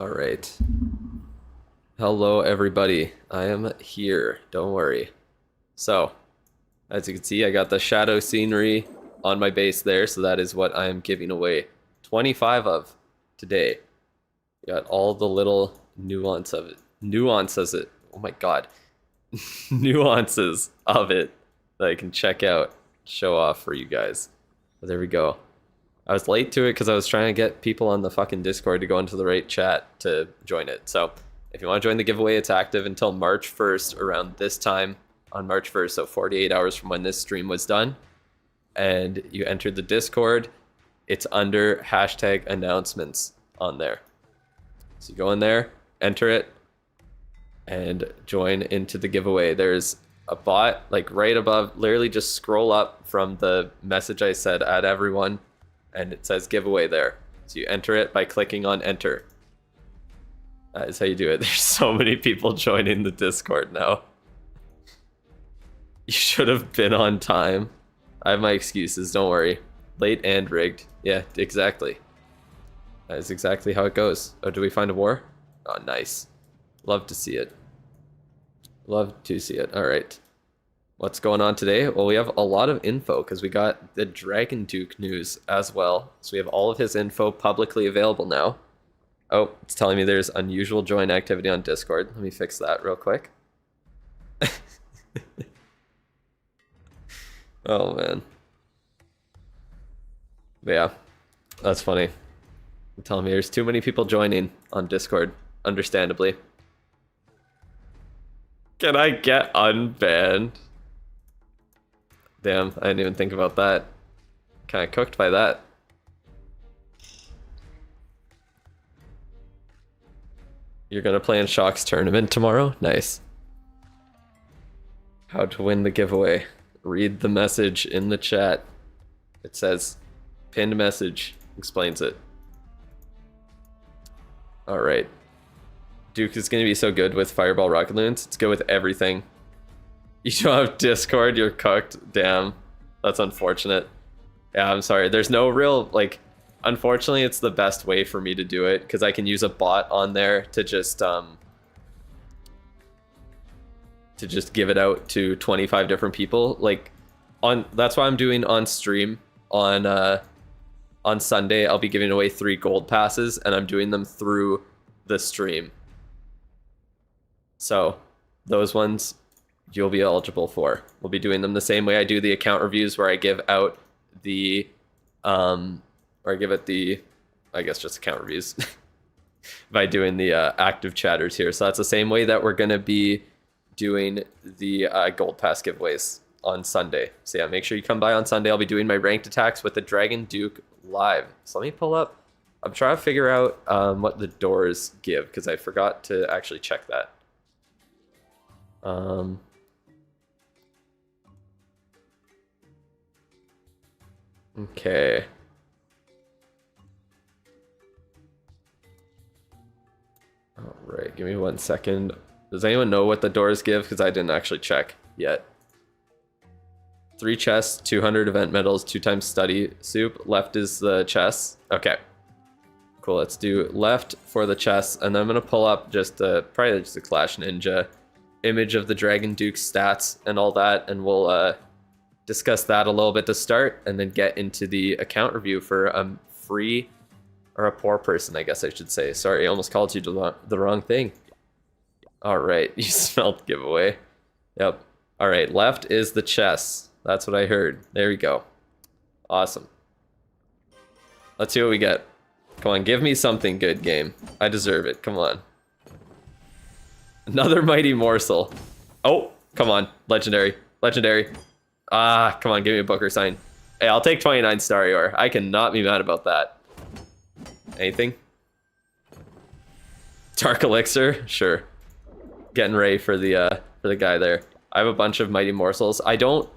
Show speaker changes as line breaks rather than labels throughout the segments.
All right. Hello, everybody. I am here. Don't worry. So, as you can see, I got the shadow scenery on my base there, so that is what I am giving away 25 of today. Got all the little nuances it. Oh my god. Nuances of it that I can check out, show off for you guys. But there we go. I was late to it because I was trying to get people on the fucking Discord to go into the right chat to join it. So if you want to join the giveaway, it's active until March 1st around this time on March 1st, so 48 hours from when this stream was done. And you entered the Discord, it's under hashtag announcements on there. So you go in there, enter it, and join into the giveaway. There's a bot like right above, literally just scroll up from the message I said at everyone, and it says giveaway there. So you enter it by clicking on enter. That is how you do it. There's so many people joining the Discord now. You should have been on time. I have my excuses, don't worry. Late and rigged. Yeah, exactly. That is exactly how it goes. Oh, do we find a war? Oh, nice. Love to see it. Love to see it. All right. What's going on today? Well, we have a lot of info because we got the Dragon Duke news as well. So we have all of his info publicly available now. Oh, it's telling me there's unusual join activity on Discord. Let me fix that real quick. Oh, man. But yeah, that's funny. You're telling me there's too many people joining on Discord, understandably. Can I get unbanned? Damn, I didn't even think about that. Kinda cooked by that. You're gonna play in Shock's tournament tomorrow? Nice. How to win the giveaway. Read the message in the chat. It says, pinned message, explains it. Alright. Duke is gonna be so good with Fireball Rocket Loons. It's good with everything. You don't have Discord, you're cooked. Damn. That's unfortunate. Yeah, I'm sorry. There's no real, like, unfortunately, it's the best way for me to do it, because I can use a bot on there to just give it out to 25 different people. Like, that's why I'm doing on stream on Sunday. I'll be giving away 3 gold passes, and I'm doing them through the stream. So, those ones you'll be eligible for. We'll be doing them the same way I do the account reviews, where I give out the or I give it the, I guess, just account reviews by doing the active chatters here. So that's the same way that we're going to be doing the gold pass giveaways on Sunday. So yeah, make sure you come by on Sunday. I'll be doing my ranked attacks with the Dragon Duke live. So let me pull up. I'm trying to figure out what the doors give, because I forgot to actually check that. Okay. All right, give me 1 second. Does anyone know what the doors give? Because I didn't actually check yet. 3 chests, 200 event medals, 2 times study soup. Left is the chests. Okay. Cool, let's do left for the chests, and then I'm gonna pull up just probably just a Clash Ninja image of the Dragon Duke stats and all that, and we'll discuss that a little bit to start, and then get into the account review for a free, or a poor person, I guess I should say. Sorry, I almost called you the wrong thing. All right, you smelled giveaway. Yep. All right, left is the chests. That's what I heard. There we go. Awesome. Let's see what we get. Come on, give me something good, game. I deserve it. Come on. Another mighty morsel. Oh, come on. Legendary. Legendary. Ah, come on, give me a Booker sign. Hey, I'll take 29 Starior. I cannot be mad about that. Anything? Dark Elixir? Sure. Getting ready for the guy there. I have a bunch of Mighty Morsels. I don't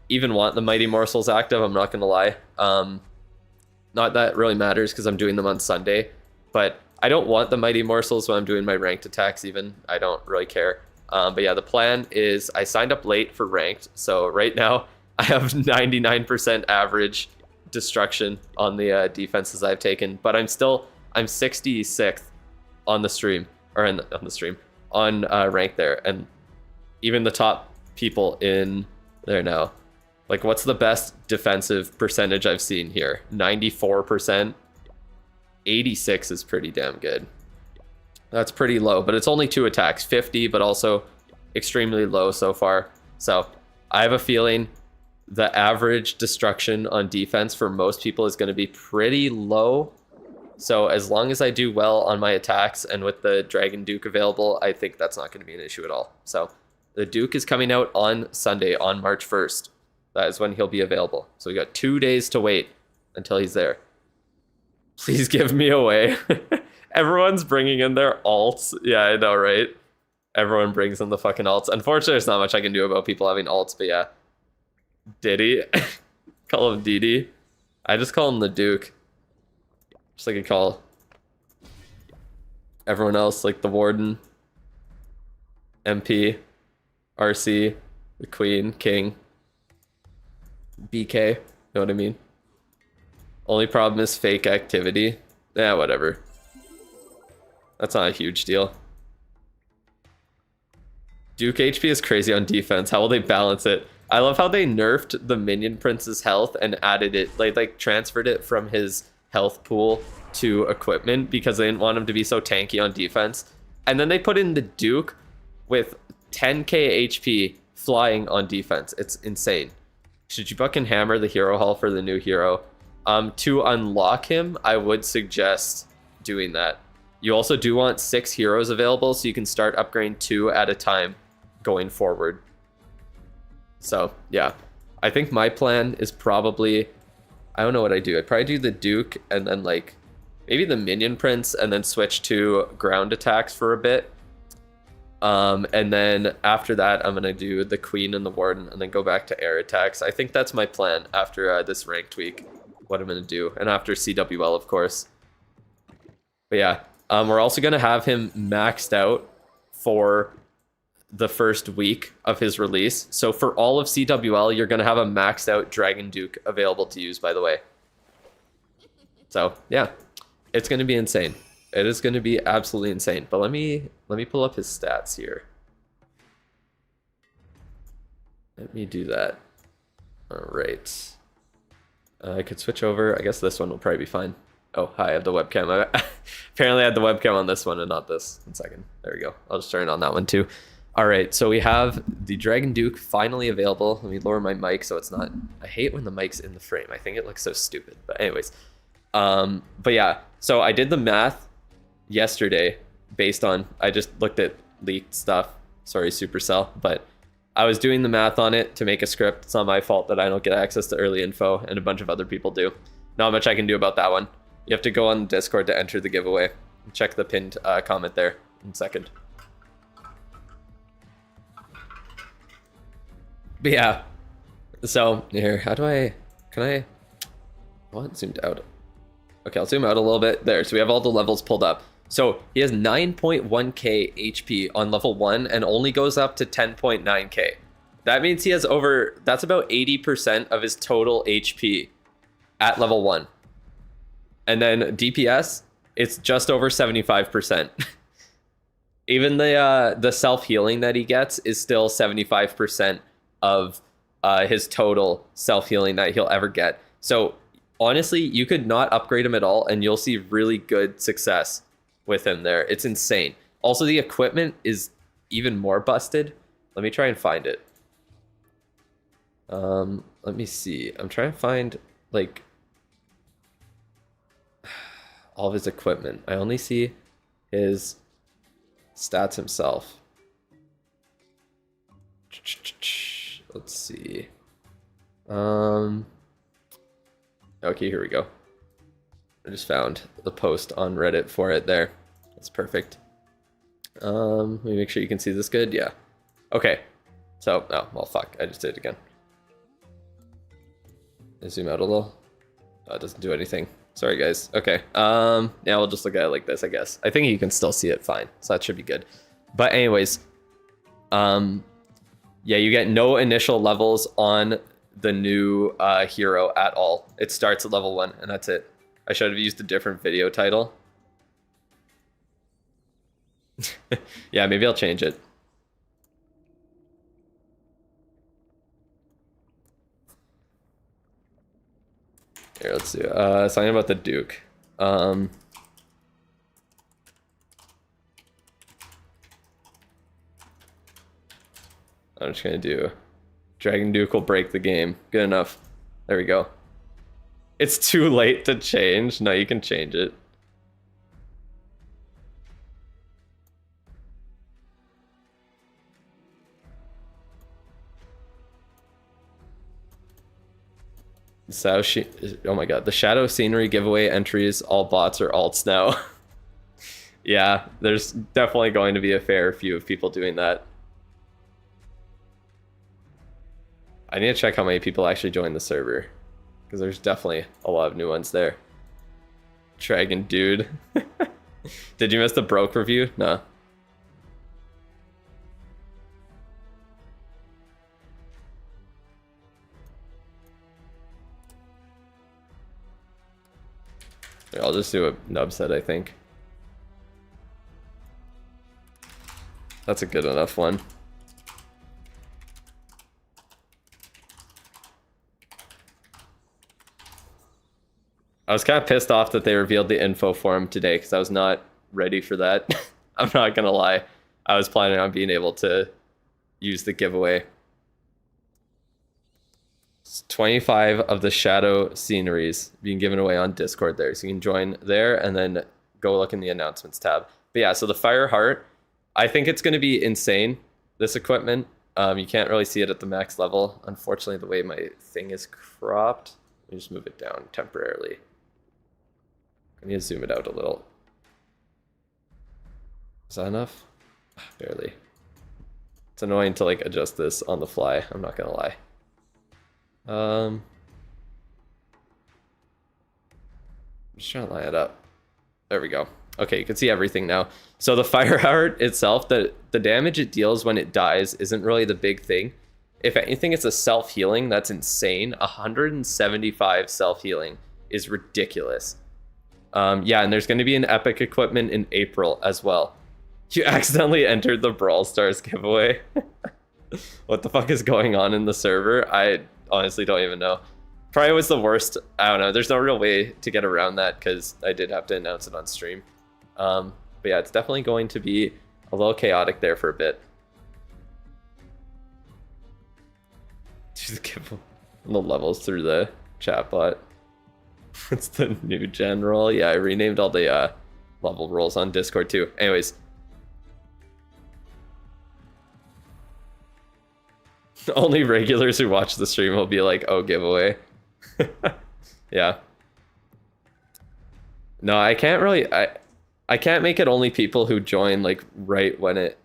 even want the Mighty Morsels active, I'm not gonna lie. Not that it really matters because I'm doing them on Sunday, but I don't want the Mighty Morsels when I'm doing my ranked attacks even. I don't really care. But yeah, the plan is I signed up late for ranked, so right now I have 99% average destruction on the defenses I've taken, but I'm 66th on the stream, or on the stream, on rank there, and even the top people in there now. Like, what's the best defensive percentage I've seen here? 94%. 86 is pretty damn good. That's pretty low, but it's only 2 attacks. 50, but also extremely low so far. So I have a feeling the average destruction on defense for most people is going to be pretty low. So as long as I do well on my attacks and with the Dragon Duke available, I think that's not going to be an issue at all. So the Duke is coming out on Sunday, on March 1st. That is when he'll be available. So we got 2 days to wait until he's there. Please give me away. Everyone's bringing in their alts. Yeah, I know, right? Everyone brings in the fucking alts. Unfortunately, there's not much I can do about people having alts, but yeah. Diddy. Call him Didi. I just call him the Duke. Just like I call everyone else, like the Warden, MP, RC, the Queen, King, BK. Know what I mean? Only problem is fake activity. Yeah, whatever. That's not a huge deal. Duke HP is crazy on defense. How will they balance it? I love how they nerfed the Minion Prince's health and added it, like transferred it from his health pool to equipment because they didn't want him to be so tanky on defense. And then they put in the Duke with 10k HP flying on defense. It's insane. Should you fucking hammer the hero hall for the new hero? To unlock him, I would suggest doing that. You also do want 6 heroes available, so you can start upgrading 2 at a time going forward. So, yeah. I think my plan is probably... I don't know what I do. I'd probably do the Duke and then, like, maybe the Minion Prince and then switch to ground attacks for a bit. And then after that, I'm going to do the Queen and the Warden and then go back to air attacks. I think that's my plan after this ranked week, what I'm going to do. And after CWL, of course. But yeah, we're also going to have him maxed out for the first week of his release. So for all of CWL, you're going to have a maxed out Dragon Duke available to use, by the way. So yeah, it's going to be insane. It is going to be absolutely insane. But let me pull up his stats here. Let me do that. All right. I could switch over. I guess this one will probably be fine. Oh, hi, I have the webcam. Apparently I had the webcam on this one and not this. 1 second. There we go. I'll just turn it on that one too. All right, so we have the Dragon Duke finally available. Let me lower my mic so it's not... I hate when the mic's in the frame. I think it looks so stupid. But anyways. But yeah, so I did the math yesterday based on... I just looked at leaked stuff. Sorry, Supercell. But I was doing the math on it to make a script. It's not my fault that I don't get access to early info, and a bunch of other people do. Not much I can do about that one. You have to go on Discord to enter the giveaway. Check the pinned comment there in a second. But yeah, so here, how do I, can I, what, zoomed out? Okay, I'll zoom out a little bit. There, so we have all the levels pulled up. So he has 9.1k HP on level 1 and only goes up to 10.9k. That means he has over, that's about 80% of his total HP at level 1. And then DPS, it's just over 75%. Even the self-healing that he gets is still 75% of his total self-healing that he'll ever get. So honestly, you could not upgrade him at all and you'll see really good success with him there. It's insane. Also, the equipment is even more busted. Let me try and find it. Let me see. I'm trying to find like all of his equipment. I only see his stats himself. Let's see. Okay, here we go. I just found the post on Reddit for it there. That's perfect. Let me make sure you can see this good. Yeah. Okay. So, oh, well, fuck. I just did it again. I zoom out a little. Oh, it doesn't do anything. Sorry, guys. Okay. Yeah, we'll just look at it like this, I guess. I think you can still see it fine. So that should be good. But anyways, yeah, you get no initial levels on the new hero at all. It starts at level 1, and that's it. I should have used a different video title. Yeah, maybe I'll change it. Here, let's do something about the Duke. I'm just gonna do Dragon Duke will break the game. Good enough. There we go. It's too late to change. No, you can change it. Oh my god, the Shadow Scenery giveaway entries, all bots are alts now. Yeah, there's definitely going to be a fair few of people doing that. I need to check how many people actually joined the server, because there's definitely a lot of new ones there. Dragon Dude. Did you miss the broke review? No. I'll just do a nub set, I think. That's a good enough one. I was kind of pissed off that they revealed the info form today because I was not ready for that. I'm not gonna lie. I was planning on being able to use the giveaway. It's 25 of the Shadow Sceneries being given away on Discord there. So you can join there and then go look in the announcements tab. But yeah, so the Fire Heart, I think it's going to be insane, this equipment. You can't really see it at the max level. Unfortunately, the way my thing is cropped. Let me just move it down temporarily. I need to zoom it out a little. Is that enough? Barely. It's annoying to like adjust this on the fly, I'm not gonna lie. I'm just trying to line it up. There we go. Okay, you can see everything now. So the Fire Heart itself, the damage it deals when it dies isn't really the big thing. If anything, it's a self-healing. That's insane. 175 self-healing is ridiculous. Yeah, and there's going to be an epic equipment in April as well. You accidentally entered the Brawl Stars giveaway. What the fuck is going on in the server? I honestly don't even know. Probably was the worst. I don't know. There's no real way to get around that because I did have to announce it on stream. But yeah, it's definitely going to be a little chaotic there for a bit. Just give the levels through the chat bot. It's the new general. Yeah, I renamed all the level roles on Discord too. Anyways. Only regulars who watch the stream will be like, oh, giveaway. Yeah. No, I can't really... I can't make it only people who join like right when it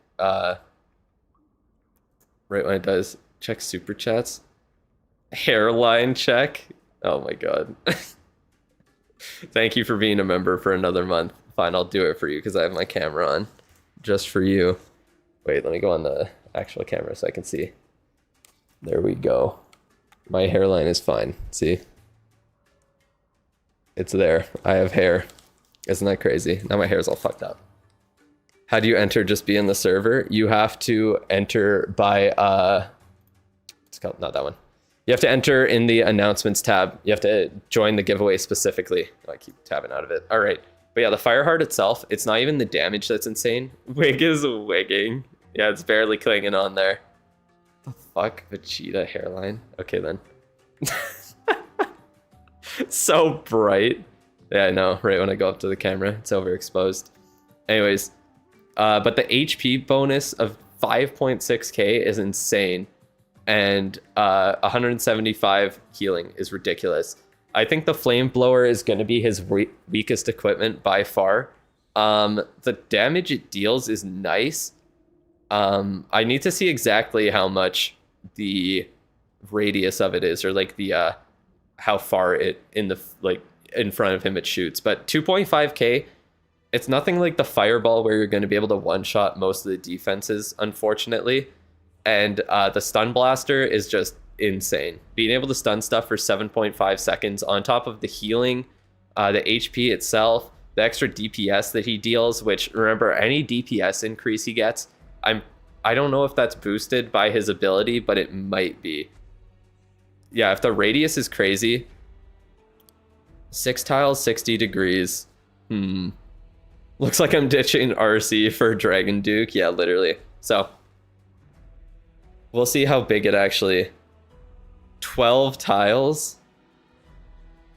does. Check super chats. Hairline check. Oh my god. Thank you for being a member for another month. Fine, I'll do it for you because I have my camera on. Just for you. Wait, let me go on the actual camera so I can see. There we go. My hairline is fine. See? It's there. I have hair. Isn't that crazy? Now my hair's all fucked up. How do you enter just be in the server? You have to enter by it's called, not that one. You have to enter in the announcements tab. You have to join the giveaway specifically. Oh, I keep tabbing out of it. All right. But yeah, the Fireheart itself, it's not even the damage that's insane. Wig is wigging. Yeah, it's barely clinging on there. The fuck? Vegeta hairline? Okay then. So bright. Yeah, I know. Right when I go up to the camera, it's overexposed. Anyways, but the HP bonus of 5.6k is insane. And 175 healing is ridiculous. I think the Flame Blower is going to be his weakest equipment by far. The damage it deals is nice. I need to see exactly how much the radius of it is, or like the how far it in front of him it shoots. But 2.5k, it's nothing like the Fireball where you're going to be able to one-shot most of the defenses, unfortunately. And the Stun Blaster is just insane. Being able to stun stuff for 7.5 seconds on top of the healing, the HP itself, the extra DPS that he deals, which remember any DPS increase he gets, I don't know if that's boosted by his ability, but it might be. Yeah, if the radius is crazy, 6 tiles, 60 degrees. Looks like I'm ditching RC for Dragon Duke. Yeah, literally. So we'll see how big it actually. 12 tiles.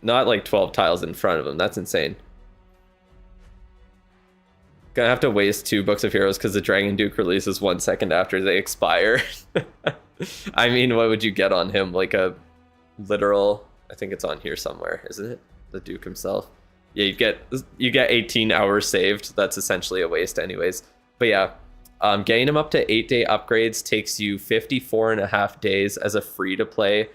Not like 12 tiles in front of him. That's insane. Gonna have to waste 2 Books of Heroes because the Dragon Duke releases 1 second after they expire. I mean, what would you get on him? Like a literal, I think it's on here somewhere, isn't it? The Duke himself. Yeah, you get 18 hours saved. That's essentially a waste anyways. But yeah, getting him up to 8-day upgrades takes you 54.5 days as a free-to-play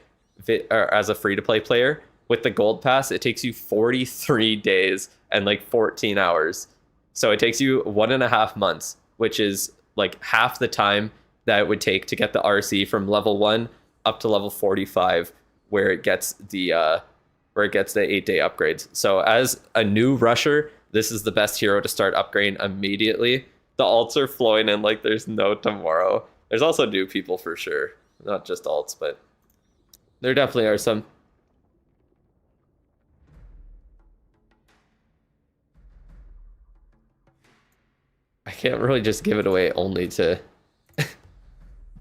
player. With the gold pass, it takes you 43 days and like 14 hours. So it takes you 1.5 months, which is like half the time that it would take to get the RC from level 1 up to level 45, where it gets the 8-day upgrades. So as a new rusher, this is the best hero to start upgrading immediately. The alts are flowing in like there's no tomorrow. There's also new people for sure, not just alts, but there definitely are some. I can't really just give it away only to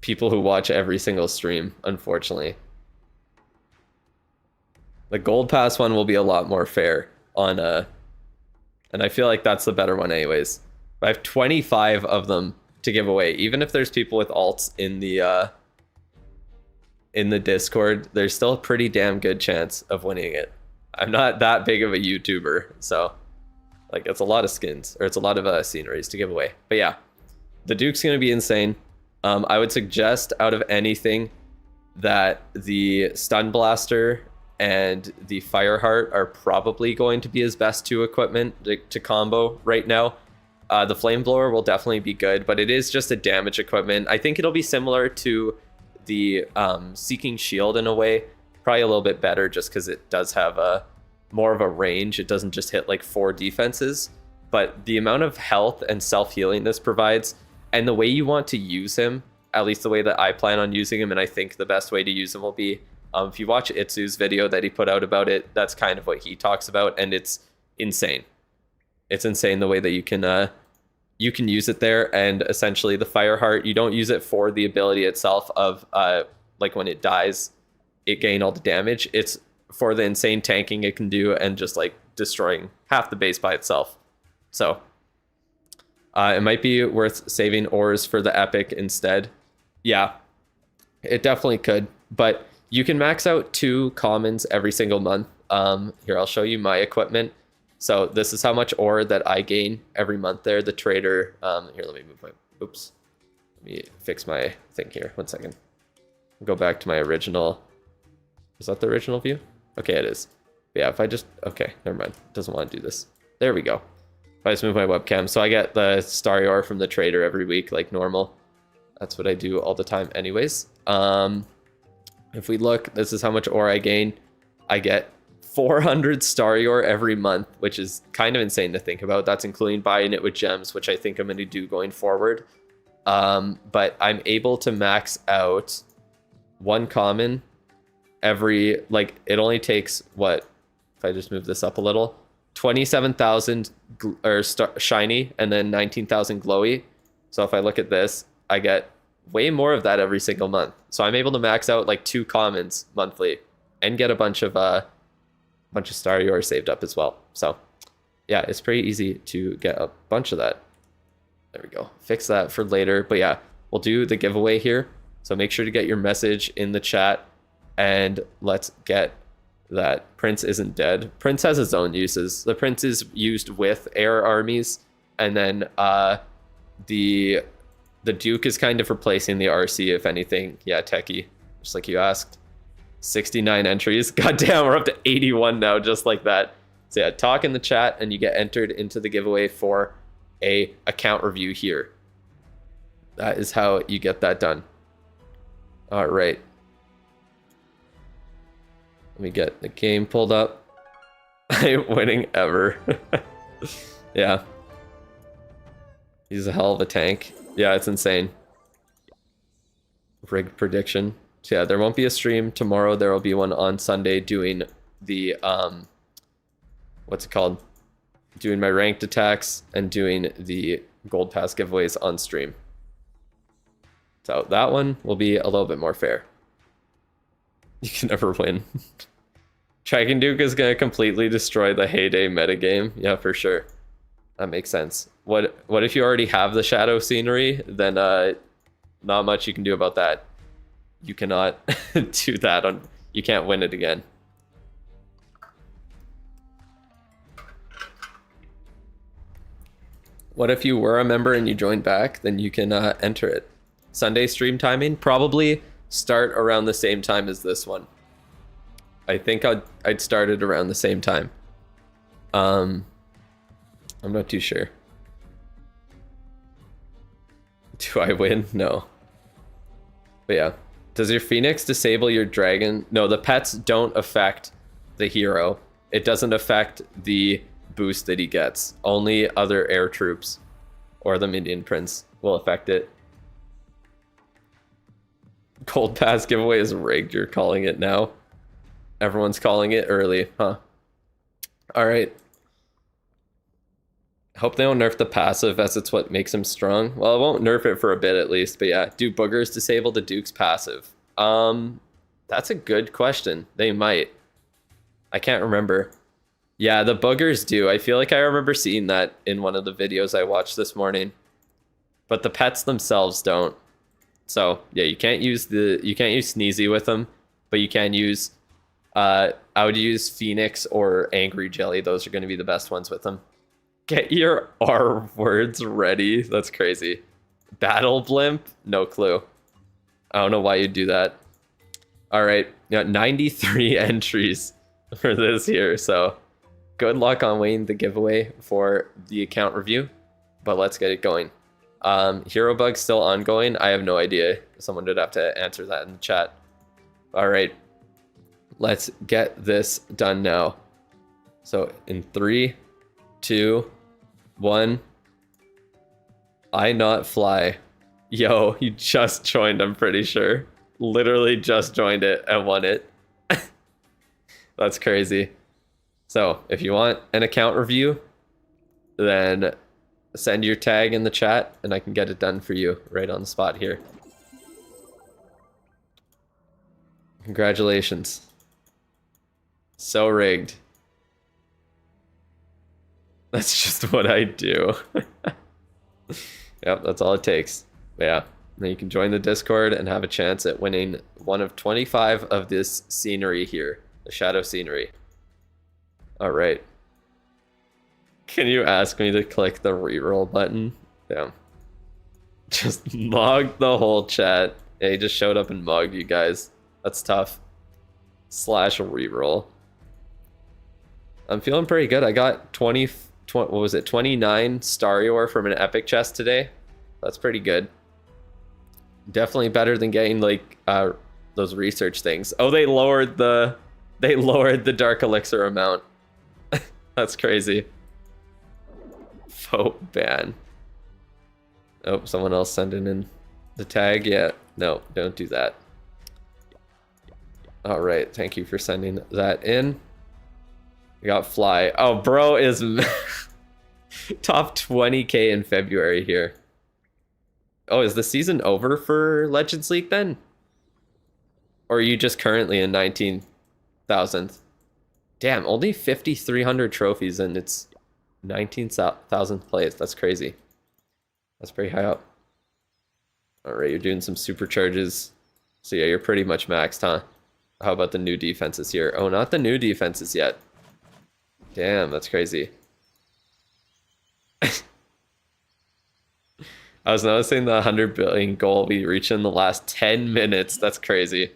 people who watch every single stream, unfortunately. The gold pass one will be a lot more fair on and I feel like that's the better one anyways. I have 25 of them to give away. Even if there's people with alts in the Discord, there's still a pretty damn good chance of winning it. I'm not that big of a YouTuber, so like it's a lot of skins, or it's a lot of sceneries to give away. But yeah, the Duke's gonna be insane. I would suggest out of anything that the Stun Blaster and the Fireheart are probably going to be his best 2 equipment to combo right now. The Flame Blower will definitely be good, but it is just a damage equipment. I think it'll be similar to the Seeking Shield in a way, probably a little bit better just because it does have more of a range. It doesn't just hit like 4 defenses, but the amount of health and self-healing this provides, and the way you want to use him, at least the way that I plan on using him, and I think the best way to use him will be, if you watch Itsu's video that he put out about it, that's kind of what he talks about, and it's insane. It's insane the way that you can use it there. And essentially the Fireheart, you don't use it for the ability itself of like when it dies, it gain all the damage. It's for the insane tanking it can do and just like destroying half the base by itself. So it might be worth saving ores for the epic instead. Yeah, it definitely could, but you can max out 2 commons every single month. Here, I'll show you my equipment. So this is how much ore that I gain every month there. The trader, here, let me move my, oops. Let me fix my thing here, 1 second. Go back to my original, is that the original view? Okay, it is. Yeah, if I just, okay, never mind. It doesn't want to do this. There we go. If I just move my webcam. So I get the Starry Ore from the trader every week, like normal. That's what I do all the time anyways. If we look, this is how much ore I gain. I get 400 Starry Ore every month, which is kind of insane to think about. That's including buying it with gems, which I think I'm going to do going forward. But I'm able to max out 1 common every, like, it only takes, what, if I just move this up a little, 27,000 shiny and then 19,000 glowy. So if I look at this, I get way more of that every single month. So I'm able to max out like 2 commons monthly and get a bunch of Starry Ore saved up as well. So yeah, it's pretty easy to get a bunch of that. There we go. Fix that for later. But yeah, we'll do the giveaway here. So make sure to get your message in the chat. And let's get that. Prince isn't dead. Prince has his own uses. The Prince is used with air armies, and then the Duke is kind of replacing the RC, if anything. Yeah, Techie, just like you asked. 69 entries. God damn, we're up to 81 now, just like that. So yeah, talk in the chat, and you get entered into the giveaway for a account review here. That is how you get that done. All right. Let me get the game pulled up. I ain't winning ever. Yeah. He's a hell of a tank. Yeah, it's insane. Rigged prediction. So yeah, there won't be a stream tomorrow. There will be one on Sunday doing the, what's it called? Doing my ranked attacks and doing the gold pass giveaways on stream. So that one will be a little bit more fair. You can never win. Dragon Duke is going to completely destroy the heyday metagame. Yeah, for sure. That makes sense. What if you already have the shadow scenery? Then not much you can do about that. You cannot do that. You can't win it again. What if you were a member and you joined back? Then you can enter it. Sunday stream timing? Probably start around the same time as this one. I think I'd start it around the same time. I'm not too sure. Do I win? No. But yeah. Does your Phoenix disable your dragon? No, the pets don't affect the hero. It doesn't affect the boost that he gets. Only other air troops or the Minion Prince will affect it. Gold Pass giveaway is rigged. You're calling it now. Everyone's calling it early, huh? All right. Hope they don't nerf the passive as it's what makes him strong. Well, it won't nerf it for a bit at least, but yeah. Do boogers disable the Duke's passive? That's a good question. They might. I can't remember. Yeah, the boogers do. I feel like I remember seeing that in one of the videos I watched this morning. But the pets themselves don't. So, yeah, you can't use Sneezy with them, but you can use I would use Phoenix or Angry Jelly. Those are going to be the best ones with them. Get your R words ready. That's crazy. Battle Blimp? No clue. I don't know why you'd do that. All right. Yeah, 93 entries for this year. So good luck on winning the giveaway for the account review. But let's get it going. Hero Bug's still ongoing. I have no idea. Someone would have to answer that in the chat. All right. Let's get this done now. So in 3, 2, 1. I not fly. Yo, you just joined, I'm pretty sure. Literally just joined it and won it. That's crazy. So if you want an account review, then send your tag in the chat and I can get it done for you right on the spot here. Congratulations. So rigged. That's just what I do. Yep, that's all it takes. But yeah, then you can join the Discord and have a chance at winning one of 25 of this scenery here, the shadow scenery. All right. Can you ask me to click the reroll button? Damn. Just mugged the whole chat. Yeah, he just showed up and mugged you guys. That's tough. Slash reroll. I'm feeling pretty good. I got 29 Star Ore from an epic chest today. That's pretty good. Definitely better than getting like those research things. Oh, they lowered the dark elixir amount. That's crazy. Vote ban. Oh, someone else sending in the tag. Yeah, no, don't do that. All right, thank you for sending that in. We got Fly. Oh, bro is top 20k in February here. Oh, is the season over for Legends League then? Or are you just currently in 19,000th? Damn, only 5,300 trophies and it's 19,000th place. That's crazy. That's pretty high up. All right, you're doing some supercharges. So yeah, you're pretty much maxed, huh? How about the new defenses here? Oh, not the new defenses yet. Damn, that's crazy. I was noticing the 100 billion goal we reached in the last 10 minutes. That's crazy.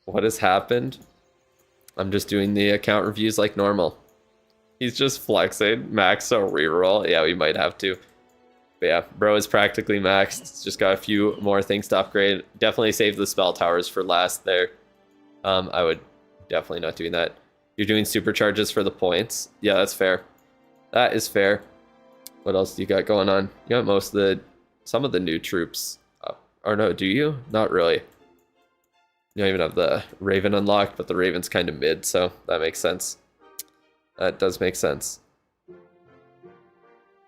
What has happened? I'm just doing the account reviews like normal. He's just flexing. Max a reroll. Yeah, we might have to. But yeah, bro is practically maxed. It's just got a few more things to upgrade. Definitely save the spell towers for last there. I would definitely not doing that. You're doing supercharges for the points. Yeah, that's fair. That is fair. What else do you got going on? You got some of the new troops. Or no, do you? Not really. You don't even have the Raven unlocked, but the Raven's kind of mid, so that makes sense. That does make sense.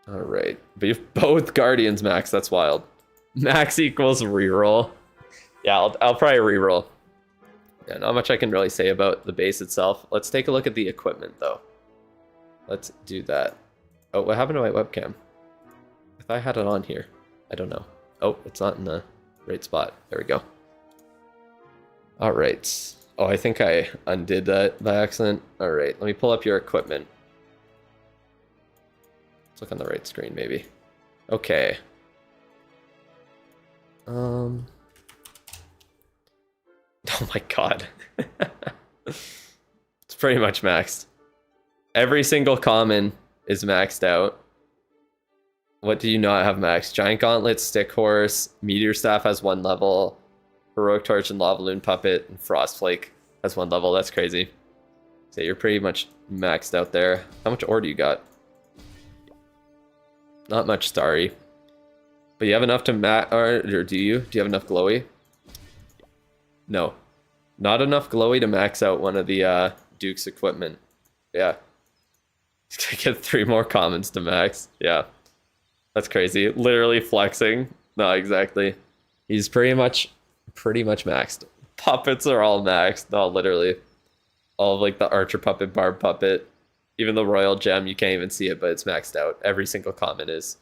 All right, but you've both Guardians max. That's wild. Max equals reroll. Yeah, I'll probably reroll. Yeah, not much I can really say about the base itself. Let's take a look at the equipment, though. Let's do that. Oh, what happened to my webcam? If I had it on here, I don't know. Oh, it's not in the right spot. There we go. All right. Oh, I think I undid that by accident. All right, let me pull up your equipment. Let's look on the right screen, maybe. Okay. Oh my god. It's pretty much maxed. Every single common is maxed out. What do you not have maxed? Giant Gauntlet, Stick Horse, Meteor Staff has 1 level, Heroic Torch and Lava Loon Puppet, and Frostflake has 1 level. That's crazy. So you're pretty much maxed out there. How much ore do you got? Not much Starry. But you have enough to or do you? Do you have enough Glowy? No. Not enough Glowy to max out one of the Duke's equipment. Yeah. He's gonna get 3 more commons to max. Yeah. That's crazy. Literally flexing. No, exactly. He's pretty much maxed. Puppets are all maxed. No, literally. All of like the Archer Puppet, Barb Puppet. Even the Royal Gem, you can't even see it, but it's maxed out. Every single common is.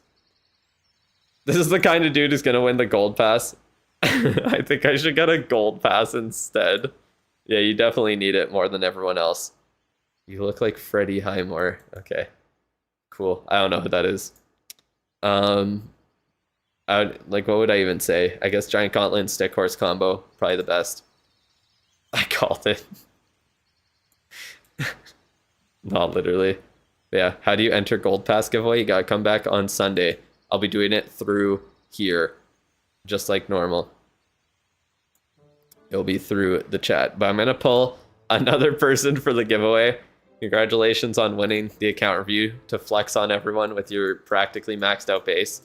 This is the kind of dude who's gonna win the gold pass. I think I should get a gold pass instead. Yeah, you definitely need it more than everyone else. You look like Freddie Highmore. Okay. Cool. I don't know who that is. What would I even say? I guess Giant Gauntlet and Stick Horse combo, probably the best. I called it. Not literally. Yeah, how do you enter Gold Pass giveaway? You gotta come back on Sunday. I'll be doing it through here, just like normal. It'll be through the chat, but I'm gonna pull another person for the giveaway. Congratulations on winning the account review to flex on everyone with your practically maxed out base.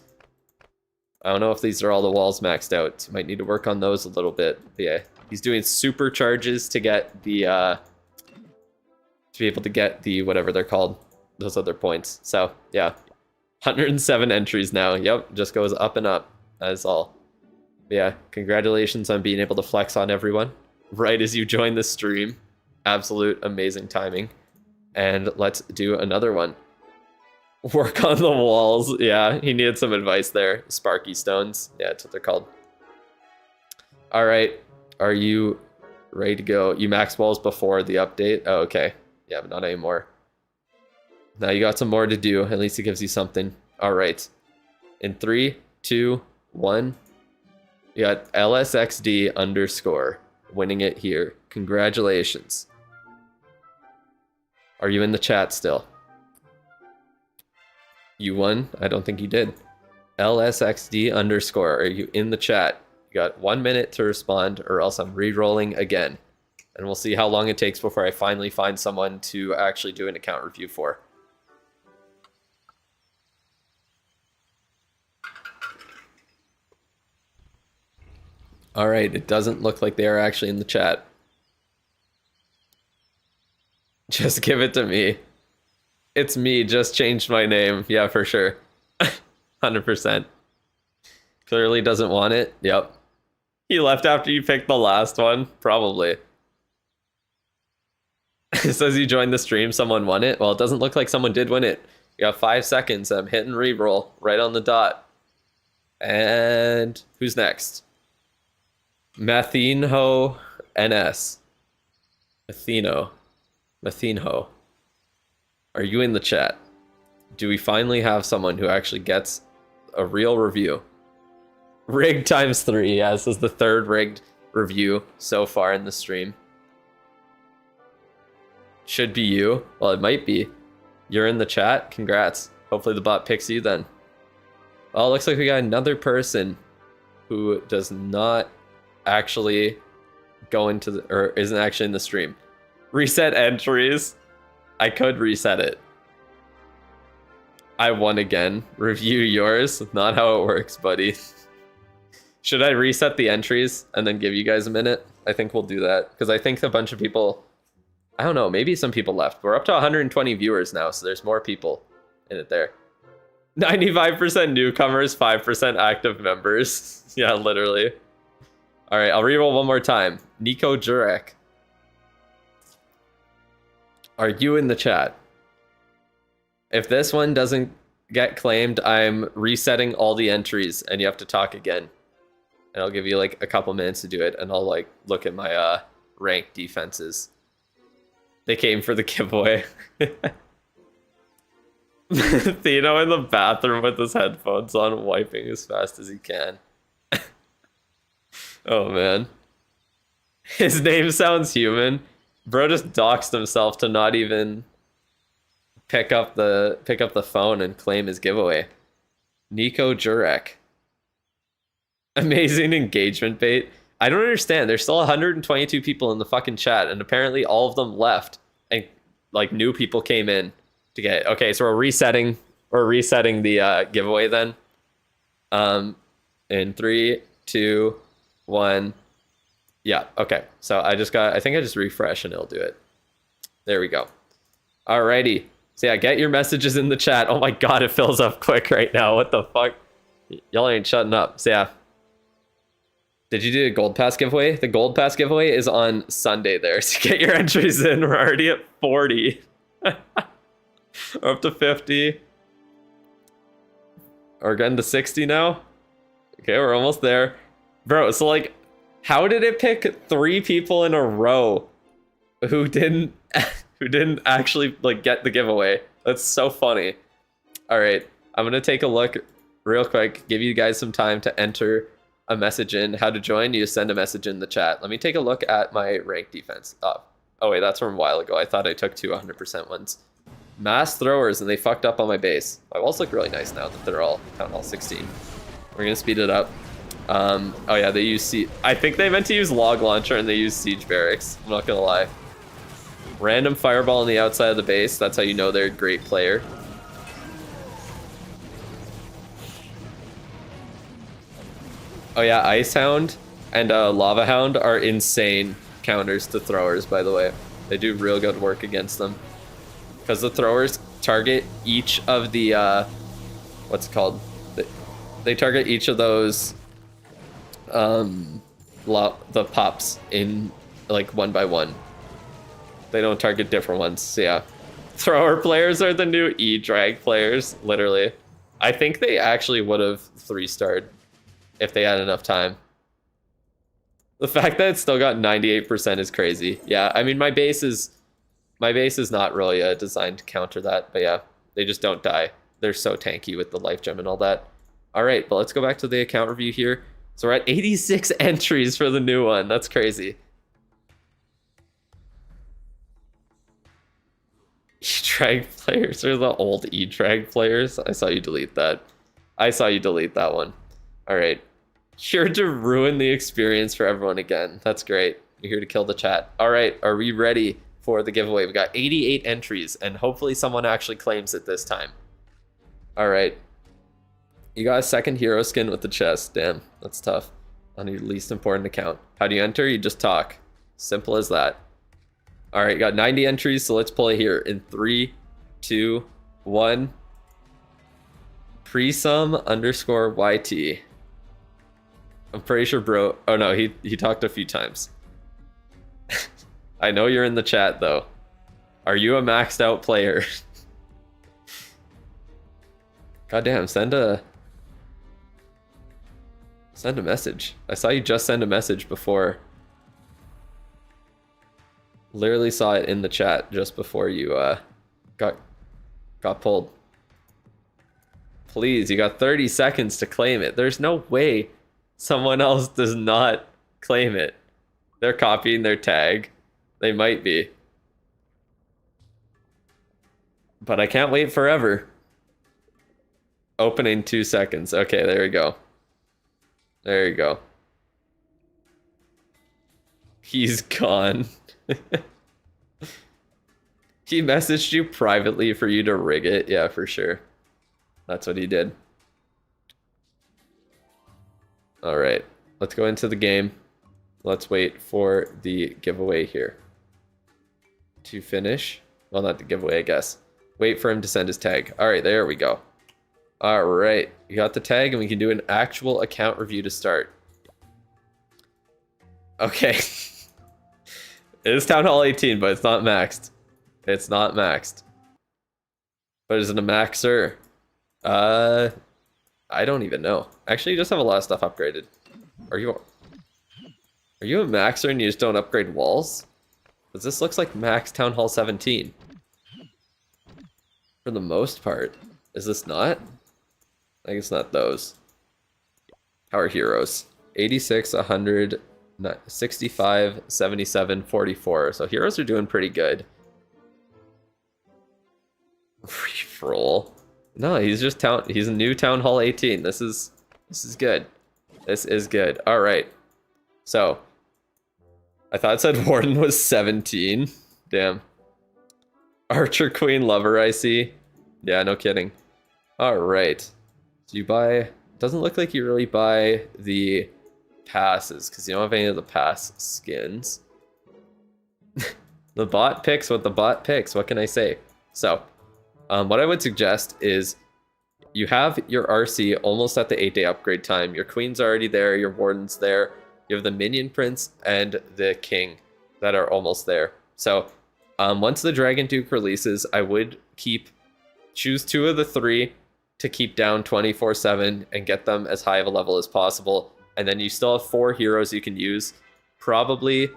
I don't know if these are all the walls maxed out. You might need to work on those a little bit. But yeah, he's doing supercharges to get the to be able to get the whatever they're called, those other points. So yeah, 107 entries now. Yep, just goes up and up. That is all. But yeah, congratulations on being able to flex on everyone right as you join the stream. Absolute amazing timing. And let's do another one. Work on the walls. Yeah, he needed some advice there. Sparky stones. Yeah, that's what they're called. All right. Are you ready to go? You maxed walls before the update? Oh, okay. Yeah, but not anymore. Now you got some more to do. At least it gives you something. All right. In 3, 2, 1. You got LSXD _ winning it here. Congratulations. Are you in the chat still? You won? I don't think you did. LSXD _ are you in the chat? You got 1 minute to respond or else I'm re-rolling again. And we'll see how long it takes before I finally find someone to actually do an account review for. All right, it doesn't look like they are actually in the chat. Just give it to me. It's me, just changed my name. Yeah, for sure. 100%. Clearly doesn't want it. Yep. He left after you picked the last one? Probably. It says you joined the stream, someone won it. Well, it doesn't look like someone did win it. You got 5 seconds. I'm hitting reroll right on the dot. And who's next? Mathinho NS. Mathinho. Are you in the chat? Do we finally have someone who actually gets a real review? Rigged ×3. Yeah, this is the 3rd rigged review so far in the stream. Should be you. Well, it might be. You're in the chat. Congrats. Hopefully the bot picks you then. Well, it looks like we got another person who does not actually go into the, or isn't actually in the stream. Reset entries. I could reset it. I won again. Review yours. Not how it works, buddy. Should I reset the entries and then give you guys a minute? I think we'll do that. Because I think a bunch of people... I don't know. Maybe some people left. We're up to 120 viewers now, so there's more people in it there. 95% newcomers, 5% active members. Yeah, literally. All right, I'll reroll one more time. Nico Jurek. Are you in the chat? If this one doesn't get claimed, I'm resetting all the entries and you have to talk again. And I'll give you like a couple minutes to do it, and I'll like look at my ranked defenses. They came for the giveaway. Thino in the bathroom with his headphones on, wiping as fast as he can. Oh man. His name sounds human. Bro just doxed himself to not even pick up the phone and claim his giveaway. Nico Jurek. Amazing engagement bait. I don't understand. There's still 122 people in the fucking chat, and apparently all of them left, and like new people came in to get it. Okay, so we're resetting the giveaway then. In 3, 2, 1. Yeah, okay. So I think I just refresh and it'll do it. There we go. Alrighty. So yeah, get your messages in the chat. Oh my god, it fills up quick right now. What the fuck? Y'all ain't shutting up. So yeah. Did you do a gold pass giveaway? The gold pass giveaway is on Sunday there. So get your entries in. We're already at 40. We're up to 50. We're getting to 60 now. Okay, we're almost there. Bro, so like, how did it pick 3 people in a row who didn't actually like get the giveaway? That's so funny. All right, I'm gonna take a look real quick, give you guys some time to enter a message in. How to join, you just send a message in the chat. Let me take a look at my rank defense. Oh wait, that's from a while ago. I thought I took 2 100% ones. Mass throwers, and they fucked up on my base. My walls look really nice now that they're all Town Hall 16. We're gonna speed it up. Oh yeah, they use I think they meant to use log launcher and they use siege barracks. I'm not gonna lie. Random fireball on the outside of the base. That's how you know they're a great player. Oh yeah, Ice Hound and Lava Hound are insane counters to throwers, by the way. They do real good work against them. Because the throwers target each of the, what's it called? They target each of those, the pops in, like, 1 by 1. They don't target different ones, so yeah. Thrower players are the new E-drag players, literally. I think they actually would have 3-starred if they had enough time. The fact that it still got 98% is crazy. Yeah, I mean, my base is not really designed to counter that, but yeah, they just don't die. They're so tanky with the life gem and all that. All right, but let's go back to the account review here. So we're at 86 entries for the new one. That's crazy. E-drag players are the old E-drag players. I saw you delete that. I saw you delete that one. All right. Here to ruin the experience for everyone again. That's great. You're here to kill the chat. All right, are we ready for the giveaway? We got 88 entries, and hopefully someone actually claims it this time. All right. You got a second hero skin with the chest. Damn, that's tough. On your least important account. How do you enter? You just talk. Simple as that. All right, got 90 entries, so let's play here in 3, 2, 1. Presum_YT. I'm pretty sure bro... Oh no, he talked a few times. I know you're in the chat though. Are you a maxed out player? Goddamn, send a message. I saw you just send a message before. Literally saw it in the chat just before you got pulled. Please, you got 30 seconds to claim it. There's no way someone else does not claim it. They're copying their tag. They might be. But I can't wait forever. Opening 2 seconds. Okay, there we go. There you go. He's gone. He messaged you privately for you to rig it. Yeah, for sure. That's what he did. All right, let's go into the game. Let's wait for the giveaway here to finish. Well, not the giveaway, I guess. Wait for him to send his tag. All right, there we go. All right, we got the tag and we can do an actual account review to start. Okay. It is Town Hall 18, but it's not maxed. It's not maxed. But is it a maxer? I don't even know. Actually, you just have a lot of stuff upgraded. Are you a maxer and you just don't upgrade walls? Because this looks like max Town Hall 17. For the most part. Is this not? I think it's not those. How are heroes? 86, 100, 65, 77, 44. So heroes are doing pretty good. Reroll. No, he's just he's a new Town Hall 18. This is good. This is good. All right. So I thought it said Warden was 17. Damn. Archer Queen Lover, I see. Yeah, no kidding. All right. So you buy, doesn't look like you really buy the passes because you don't have any of the pass skins. The bot picks what the bot picks. What can I say? So what I would suggest is you have your RC almost at the 8-day upgrade time. Your queen's already there. Your warden's there. You have the minion prince and the king that are almost there. So once the Dragon Duke releases, I would choose 2 of the 3 to keep down 24/7 and get them as high of a level as possible. And then you still have 4 heroes you can use. Probably,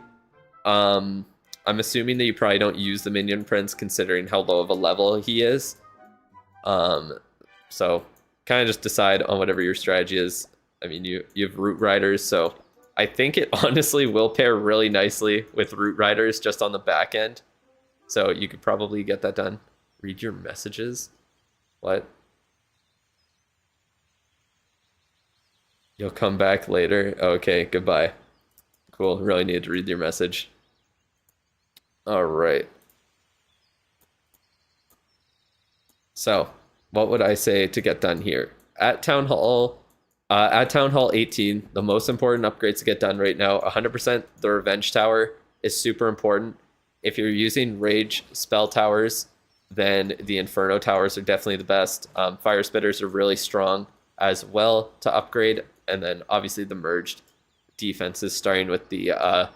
I'm assuming that you probably don't use the minion prince considering how low of a level he is. So kind of just decide on whatever your strategy is. I mean, you have root riders, so I think it honestly will pair really nicely with root riders just on the back end. So you could probably get that done. Read your messages? What? You'll come back later? Okay, goodbye. Cool, really needed to read your message. All right. So, what would I say to get done here? At Town Hall 18, the most important upgrades to get done right now, 100% the Revenge Tower is super important. If you're using Rage spell towers, then the Inferno towers are definitely the best. Fire Spitters are really strong as well to upgrade, and then obviously the merged defenses, starting with the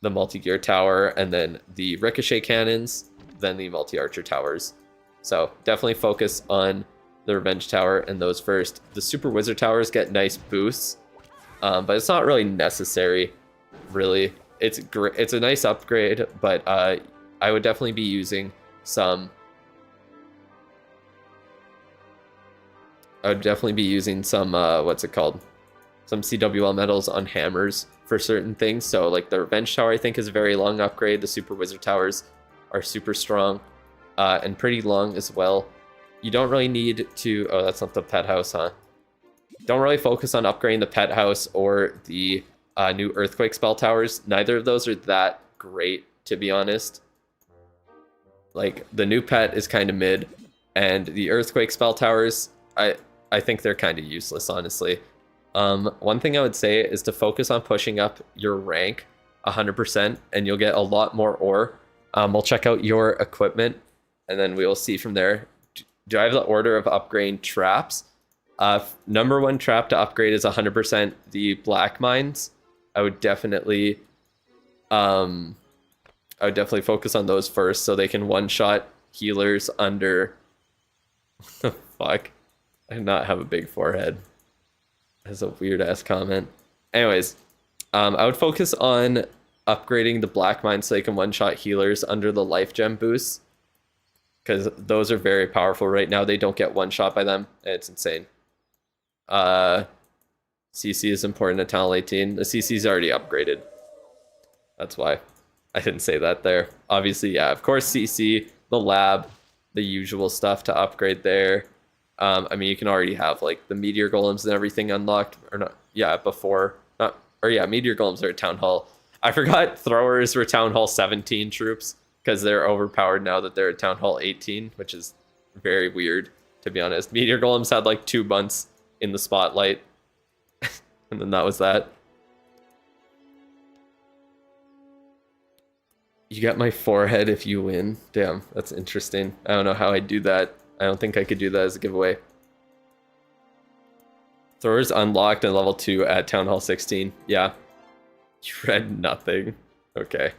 multi-gear tower, and then the ricochet cannons, then the multi-archer towers. So definitely focus on the Revenge Tower and those first. The Super Wizard Towers get nice boosts, but it's not really necessary, really. It's great. It's a nice upgrade, but I would definitely be using some. What's it called? Some CWL medals on hammers for certain things. So like the Revenge Tower, I think, is a very long upgrade. The Super Wizard Towers are super strong and pretty long as well. You don't really need to. Oh, that's not the pet house, huh? Don't really focus on upgrading the pet house or the new earthquake spell towers. Neither of those are that great, to be honest. Like the new pet is kind of mid, and the earthquake spell towers, I think they're kind of useless, honestly. One thing I would say is to focus on pushing up your rank 100%, and you'll get a lot more ore. We'll check out your equipment, and then we will see from there. Do I have the order of upgrading traps? Number 1 trap to upgrade is 100% the black mines. I would definitely focus on those first so they can one-shot healers under. What the fuck? I do not have a big forehead. That's a weird ass comment. Anyways, I would focus on upgrading the black mines so they can one-shot healers under the life gem boosts, because those are very powerful right now. They don't get one-shot by them, and it's insane. CC is important at Town Hall 18. The CC is already upgraded. That's why I didn't say that there. Obviously, yeah, of course, CC, the lab, the usual stuff to upgrade there. I mean, you can already have like the meteor golems and everything unlocked, or not? Yeah, meteor golems are at Town Hall. I forgot throwers were Town Hall 17 troops because they're overpowered now that they're at Town Hall 18, which is very weird. to be honest. Meteor Golems had like 2 months in the spotlight. And then that was that. You got my forehead if you win. Damn, that's interesting. I don't know how I'd do that. I don't think I could do that as a giveaway. Throwers unlocked in level 2 at Town Hall 16. Yeah. You read nothing. Okay.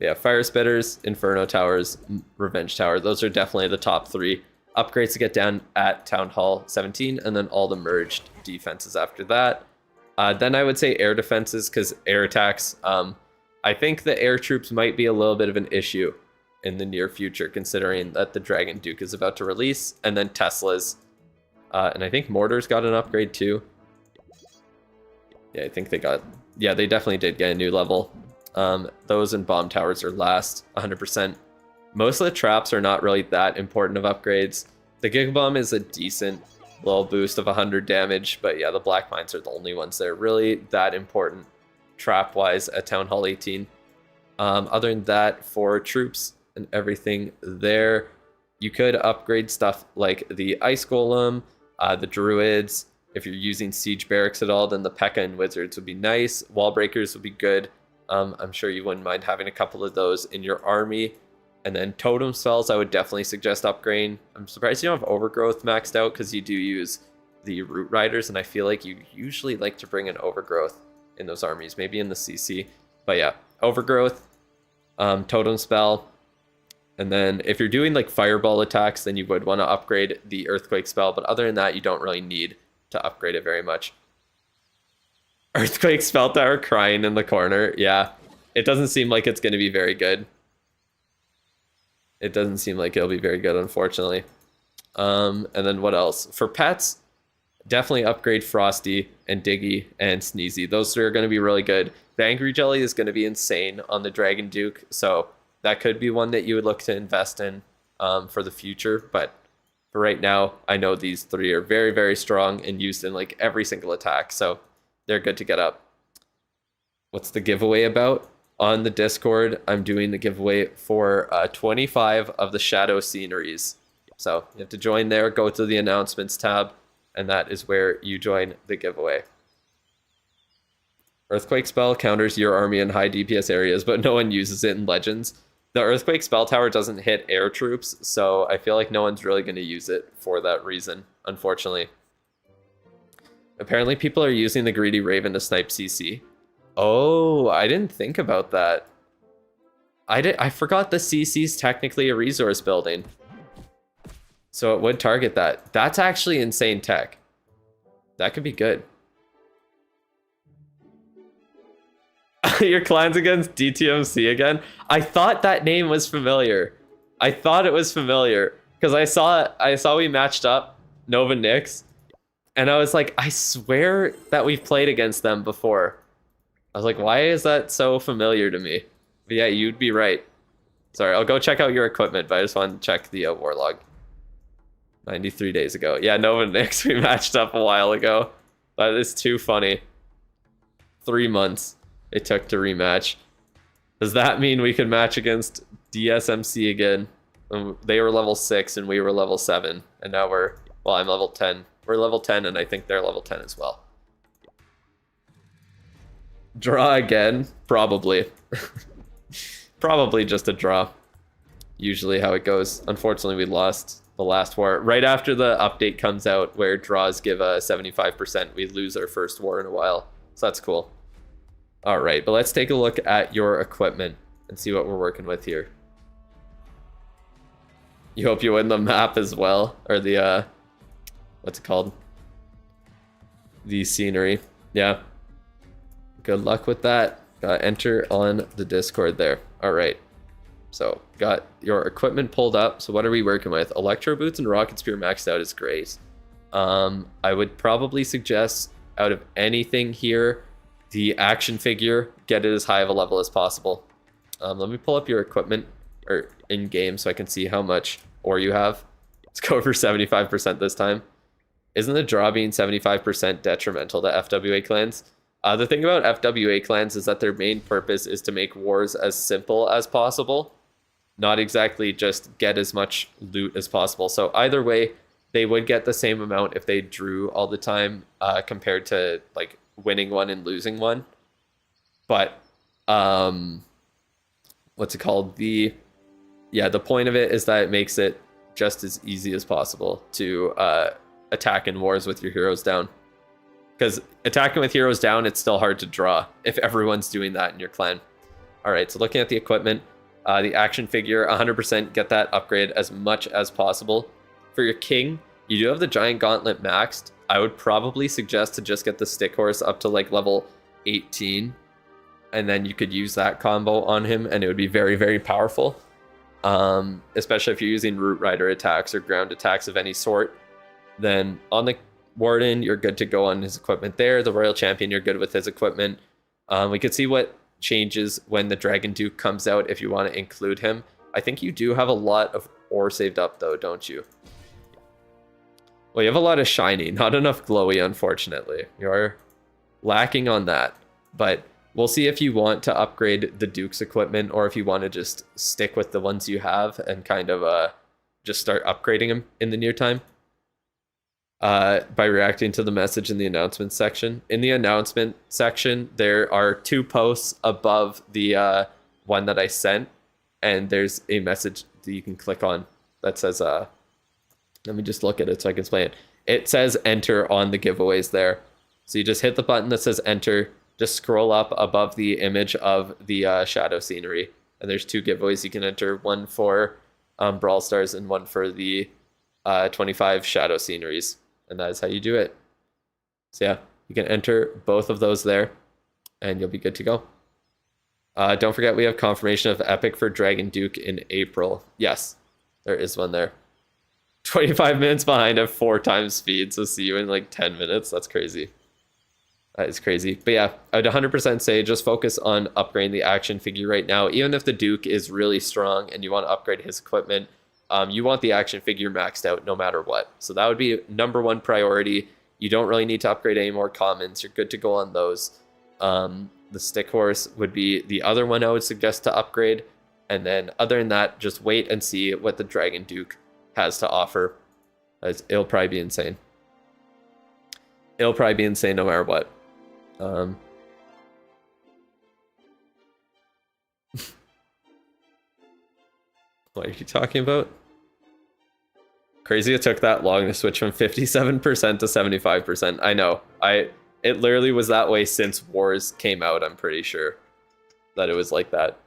Yeah, Fire Spitters, Inferno Towers, Revenge Tower. Those are definitely the top 3 upgrades to get down at Town Hall 17, and then all the merged defenses after that. Then I would say air defenses, because air attacks, I think the air troops might be a little bit of an issue in the near future, considering that the Dragon Duke is about to release, and then Teslas. And I think Mortars got an upgrade too. Yeah, I think they got... Yeah, they definitely did get a new level. Those and bomb towers are last, 100%. Most of the traps are not really that important of upgrades. The Gigabomb is a decent little boost of 100 damage, but yeah, the Black Mines are the only ones that are really that important trap-wise at Town Hall 18. Other than that, for troops and everything there, you could upgrade stuff like the Ice Golem, the Druids. If you're using Siege Barracks at all, then the P.E.K.K.A. and Wizards would be nice. Wall Breakers would be good. I'm sure you wouldn't mind having a couple of those in your army. And then Totem Spells, I would definitely suggest upgrading. I'm surprised you don't have Overgrowth maxed out, because you do use the Root Riders, and I feel like you usually like to bring an Overgrowth in those armies, maybe in the CC. But yeah, Overgrowth, Totem Spell, and then if you're doing like Fireball attacks, then you would want to upgrade the Earthquake Spell, but other than that, you don't really need to upgrade it very much. Earthquake Spell Tower crying in the corner. Yeah, it doesn't seem like it's going to be very good. It doesn't seem like it'll be very good, unfortunately. And then what else? For pets, definitely upgrade Frosty and Diggy and Sneezy. Those 3 are going to be really good. The Angry Jelly is going to be insane on the Dragon Duke, so that could be one that you would look to invest in for the future. But for right now, I know these 3 are very, very strong and used in like every single attack, so they're good to get up. What's the giveaway about? On the Discord, I'm doing the giveaway for 25 of the Shadow Sceneries. So you have to join there, go to the announcements tab, and that is where you join the giveaway. Earthquake Spell counters your army in high DPS areas, but no one uses it in Legends. The Earthquake Spell Tower doesn't hit air troops, so I feel like no one's really going to use it for that reason, unfortunately. Apparently people are using the Greedy Raven to snipe CC. Oh, I didn't think about that. I forgot the CC's technically a resource building. So it would target that. That's actually insane tech. That could be good. Your clan's against DTMC again? I thought that name was familiar. I thought it was familiar. Because I saw we matched up, Nova Nyx. And I was like, I swear that we've played against them before. I was like, why is that so familiar to me? But yeah, you'd be right. Sorry, I'll go check out your equipment, but I just wanted to check the war log. 93 days ago. Yeah, Nova Nyx, we matched up a while ago. That is too funny. 3 months it took to rematch. Does that mean we could match against DSMC again? They were level 6 and we were level 7. And now well, I'm level 10. We're level 10 and I think they're level 10 as well. Draw again? Probably. Probably just a draw. Usually how it goes. Unfortunately, we lost the last war. Right after the update comes out where draws give a 75%, we lose our first war in a while. So that's cool. All right, but let's take a look at your equipment and see what we're working with here. You hope you win the map as well, or the, what's it called? The scenery. Yeah. Good luck with that. Enter on the Discord there. All right. So got your equipment pulled up. So what are we working with? Electro Boots and Rocket Spear maxed out is great. I would probably suggest out of anything here, the action figure, get it as high of a level as possible. Let me pull up your equipment or in game so I can see how much ore you have. Let's go for 75% this time. Isn't the draw being 75% detrimental to FWA clans? The thing about FWA clans is that their main purpose is to make wars as simple as possible, not exactly just get as much loot as possible. So either way, they would get the same amount if they drew all the time, compared to like winning one and losing one. But what's it called? The point of it is that it makes it just as easy as possible to attack in wars with your heroes down. Because attacking with heroes down, it's still hard to draw if everyone's doing that in your clan. All right, so looking at the equipment, the action figure, 100% get that upgrade as much as possible. For your king, you do have the giant gauntlet maxed. I would probably suggest to just get the stick horse up to like level 18. And then you could use that combo on him and it would be very, very powerful. Especially if you're using root rider attacks or ground attacks of any sort. Then on the Warden, you're good to go on his equipment there. The Royal Champion, you're good with his equipment. We could see what changes when the Dragon Duke comes out if you want to include him. I think you do have a lot of ore saved up though, don't you? Well, you have a lot of shiny, not enough glowy, unfortunately. You're lacking on that. But we'll see if you want to upgrade the Duke's equipment or if you want to just stick with the ones you have and kind of just start upgrading them in the near time. By reacting to the message in the announcement section. In the announcement section, there are 2 posts above the one that I sent, and there's a message that you can click on that says, let me just look at it so I can explain it. It says enter on the giveaways there. So you just hit the button that says enter, just scroll up above the image of the shadow scenery, and there's 2 giveaways you can enter, one for Brawl Stars and one for the 25 shadow sceneries. And that is how you do it. So yeah, you can enter both of those there and you'll be good to go. Don't forget we have confirmation of Epic for Dragon Duke in April. Yes, there is one there. 25 minutes behind at 4 times speed, so see you in like 10 minutes. That's crazy. That is crazy. But yeah, I'd 100% say just focus on upgrading the action figure right now. Even if the Duke is really strong and you want to upgrade his equipment, you want the action figure maxed out no matter what. So that would be #1 priority. You don't really need to upgrade any more commons. You're good to go on those. The stick horse would be the other one I would suggest to upgrade. And then other than that, just wait and see what the Dragon Duke has to offer. It'll probably be insane. It'll probably be insane no matter what. What are you talking about? Crazy it took that long to switch from 57% to 75%. I know. It literally was that way since Wars came out, I'm pretty sure. That it was like that.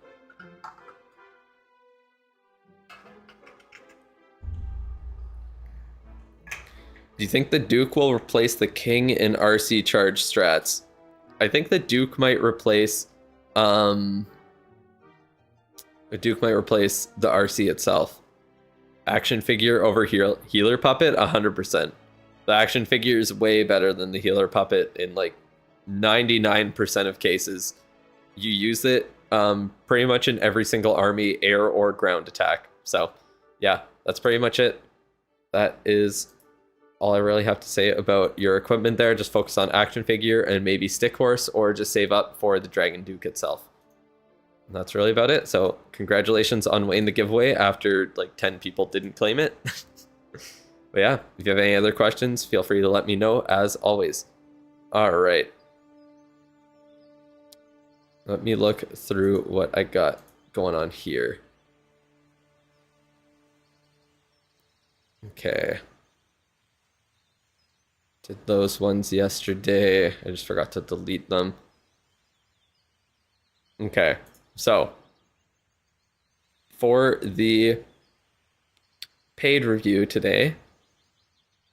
Do you think the Duke will replace the King in RC charge strats? I think the Duke might replace the RC itself. Action figure over healer puppet, 100%. The action figure is way better than the healer puppet in like 99% of cases. You use it pretty much in every single army, air or ground attack. So yeah, that's pretty much it. That is all I really have to say about your equipment there. Just focus on action figure and maybe stick horse, or just save up for the Dragon Duke itself. And that's really about it. So congratulations on winning the giveaway after like 10 people didn't claim it. But yeah, if you have any other questions, feel free to let me know as always. All right. Let me look through what I got going on here. Okay. Did those ones yesterday. I just forgot to delete them. Okay. So, for the paid review today,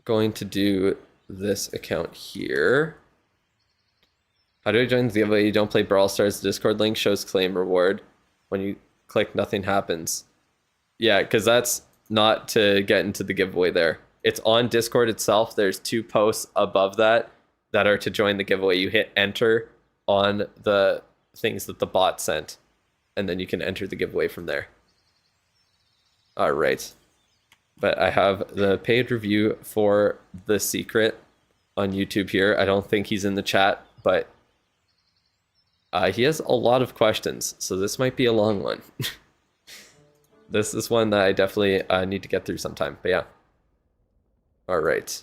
going to do this account here. How do I join the giveaway? You don't play Brawl Stars. The Discord link shows claim reward. When you click, nothing happens. Yeah, because that's not to get into the giveaway there. It's on Discord itself. There's 2 posts above that are to join the giveaway. You hit enter on the things that the bot sent, and then you can enter the giveaway from there. All right. But I have the paid review for The Secret on YouTube here. I don't think he's in the chat, but he has a lot of questions, so this might be a long one. This is one that I definitely need to get through sometime, but yeah. All right.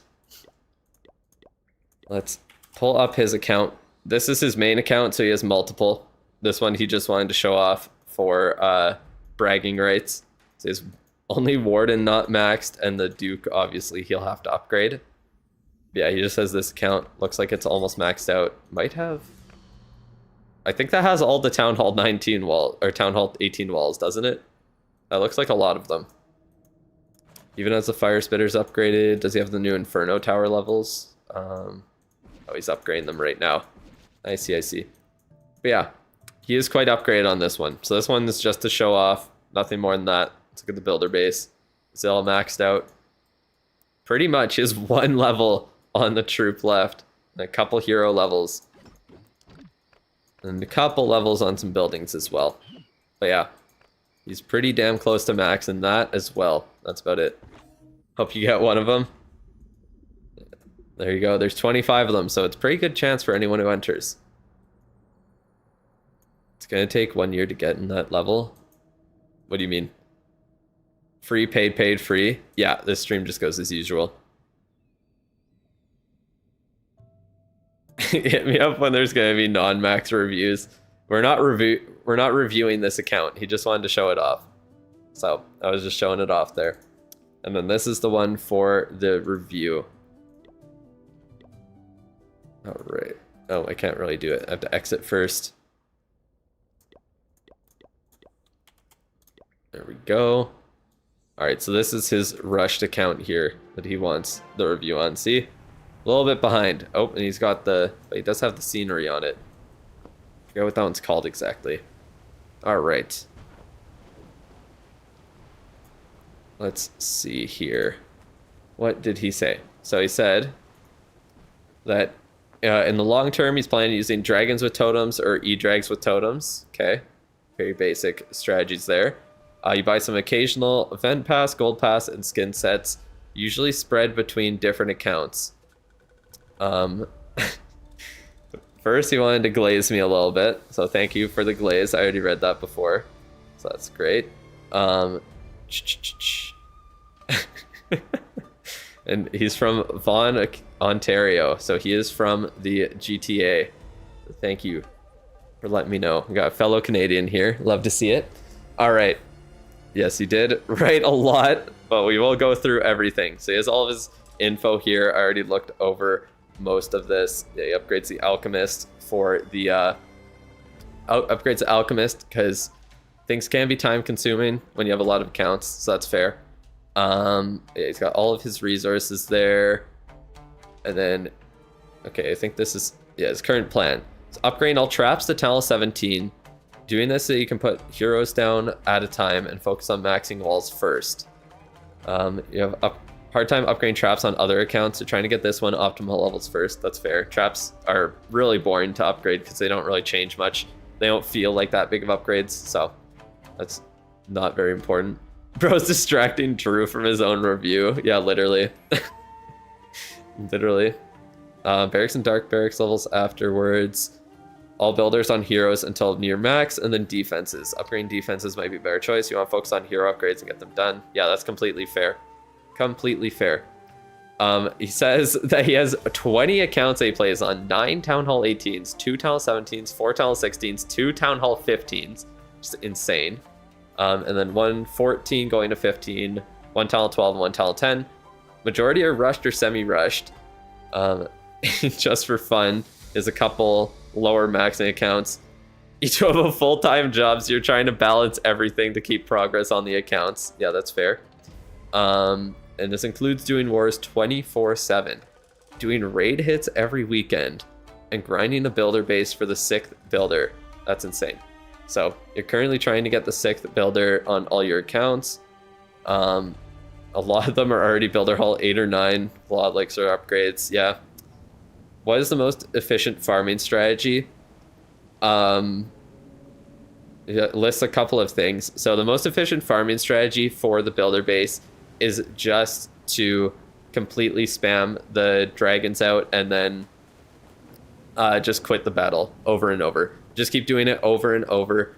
Let's pull up his account. This is his main account, so he has multiple. This one he just wanted to show off for bragging rights. So his only Warden not maxed, and the Duke, obviously, he'll have to upgrade. Yeah, he just has this account. Looks like it's almost maxed out. Might have... I think that has all the Town Hall 19 wall, or Town Hall 18 walls, doesn't it? That looks like a lot of them. Even as the Fire Spitter's upgraded, does he have the new Inferno Tower levels? Oh, he's upgrading them right now. I see, I see. But yeah, he is quite upgraded on this one. So this one is just to show off. Nothing more than that. Let's look at the builder base. Is it all maxed out? Pretty much is one level on the troop left. And a couple hero levels. And a couple levels on some buildings as well. But yeah, he's pretty damn close to max in that as well. That's about it. Hope you get one of them. There you go. There's 25 of them, so it's a pretty good chance for anyone who enters. It's going to take 1 year to get in that level. What do you mean? Free, paid, paid, free? Yeah, this stream just goes as usual. Hit me up when there's going to be non-max reviews. We're not reviewing this account. He just wanted to show it off. So, I was just showing it off there. And then this is the one for the review. Alright. Oh, I can't really do it. I have to exit first. There we go. Alright, so this is his rushed account here that he wants the review on. See? A little bit behind. Oh, and he's got the... But he does have the scenery on it. I forget what that one's called exactly. Alright. Let's see here. What did he say? So he said that in the long term, he's planning on using dragons with totems or E-drags with totems. Okay. Very basic strategies there. You buy some occasional event pass, gold pass, and skin sets, usually spread between different accounts. First, he wanted to glaze me a little bit, so thank you for the glaze. I already read that before, so that's great. And he's from Vaughan, Ontario, so he is from the GTA. Thank you for letting me know. We got a fellow Canadian here. Love to see it. All right. Yes, he did write a lot, but we will go through everything. So he has all of his info here. I already looked over most of this. Yeah, he upgrades the Alchemist for the... upgrades the Alchemist because things can be time consuming when you have a lot of accounts, so that's fair. Yeah, he's got all of his resources there. And then, okay, I think this is, yeah, his current plan. So upgrading all traps to Town Hall 17. Doing this so you can put heroes down at a time and focus on maxing walls first. You have a hard time upgrading traps on other accounts. So trying to get this one optimal levels first. That's fair. Traps are really boring to upgrade because they don't really change much. They don't feel like that big of upgrades, so that's not very important. Bro's distracting Drew from his own review. Yeah, literally. Literally. Barracks and Dark Barracks levels afterwards. All builders on heroes until near max, and then defenses. Upgrading defenses might be a better choice. You want to focus on hero upgrades and get them done. Yeah, that's completely fair. Completely fair. He says that he has 20 accounts that he plays on. 9 Town Hall 18s, 2 Town Hall 17s, 4 Town Hall 16s, 2 Town Hall 15s. Just insane. And then 1 14 going to 15, 1 Town Hall 12, and 1 Town Hall 10. Majority are rushed or semi-rushed. Just for fun, is a couple lower maxing accounts. Each have a full-time job, so you're trying to balance everything to keep progress on the accounts. Yeah, that's fair. And this includes doing wars 24/7, doing raid hits every weekend, and grinding the builder base for the 6th builder. That's insane. So you're currently trying to get the 6th builder on all your accounts. A lot of them are already builder hall 8 or 9. A lot of like sort of upgrades. Yeah. What is the most efficient farming strategy? It lists a couple of things. So the most efficient farming strategy for the builder base is just to completely spam the dragons out and then just quit the battle over and over. Just keep doing it over and over.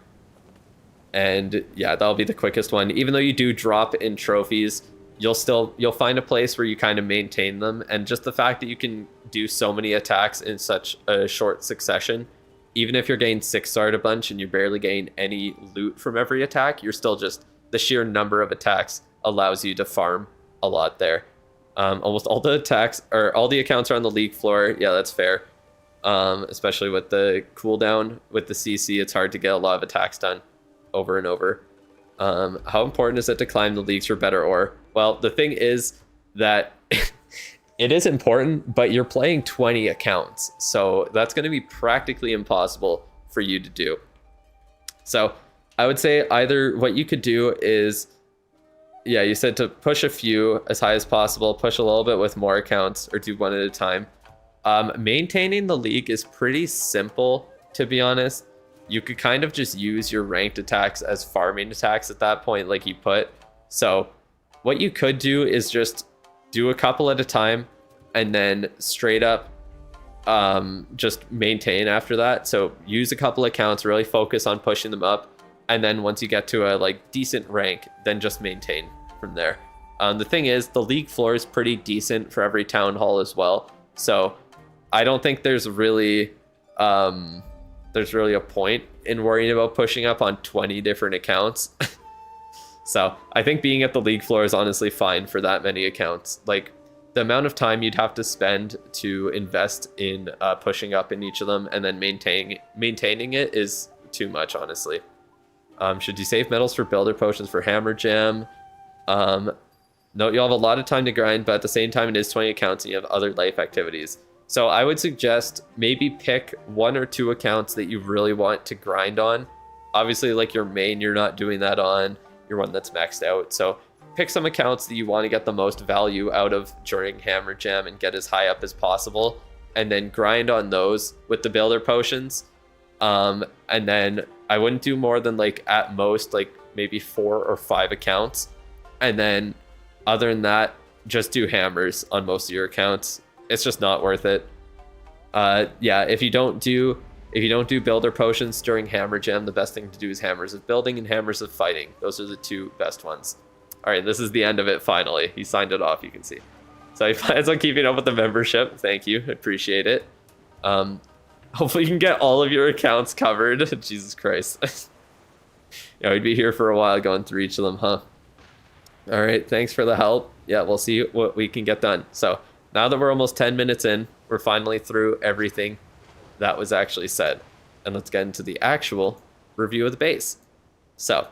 And yeah, that'll be the quickest one. Even though you do drop in trophies, you'll find a place where you kind of maintain them, and just the fact that you can do so many attacks in such a short succession, even if you're getting 6-starred a bunch and you barely gain any loot from every attack, you're still just, the sheer number of attacks allows you to farm a lot there. Almost all the attacks, or all the accounts are on the league floor. Yeah, that's fair. Especially with the cooldown with the CC, it's hard to get a lot of attacks done over and over. How important is it to climb the leagues for better ore? Well, the thing is that it is important, but you're playing 20 accounts, so that's going to be practically impossible for you to do. So I would say either what you could do is, yeah, you said to push a few as high as possible, push a little bit with more accounts, or do one at a time. Maintaining the league is pretty simple, to be honest. You could kind of just use your ranked attacks as farming attacks at that point, like you put. So what you could do is just do a couple at a time and then straight up just maintain after that. So use a couple accounts, really focus on pushing them up, and then once you get to a like decent rank, then just maintain from there. The thing is, the league floor is pretty decent for every town hall as well, so I don't think there's really a point in worrying about pushing up on 20 different accounts. So I think being at the league floor is honestly fine for that many accounts. Like, the amount of time you'd have to spend to invest in pushing up in each of them and then maintaining it is too much, honestly. Should you save metals for builder potions for hammer jam? No, you'll have a lot of time to grind, but at the same time it is 20 accounts and you have other life activities. So I would suggest maybe pick 1 or 2 accounts that you really want to grind on. Obviously, like your main, you're not doing that on. Your one that's maxed out. So pick some accounts that you want to get the most value out of during hammer jam and get as high up as possible, and then grind on those with the builder potions. And then I wouldn't do more than like at most like maybe 4 or 5 accounts, and then other than that, just do hammers on most of your accounts. It's just not worth it. Yeah, if you don't do builder potions during hammer jam, the best thing to do is hammers of building and hammers of fighting. Those are the 2 best ones. All right, this is the end of it finally. He signed it off, you can see. So he plans on keeping up with the membership. Thank you, appreciate it. Hopefully you can get all of your accounts covered. Jesus Christ. Yeah, we'd be here for a while going through each of them, huh? All right, thanks for the help. Yeah, we'll see what we can get done. So now that we're almost 10 minutes in, we're finally through everything that was actually said. And let's get into the actual review of the base. So,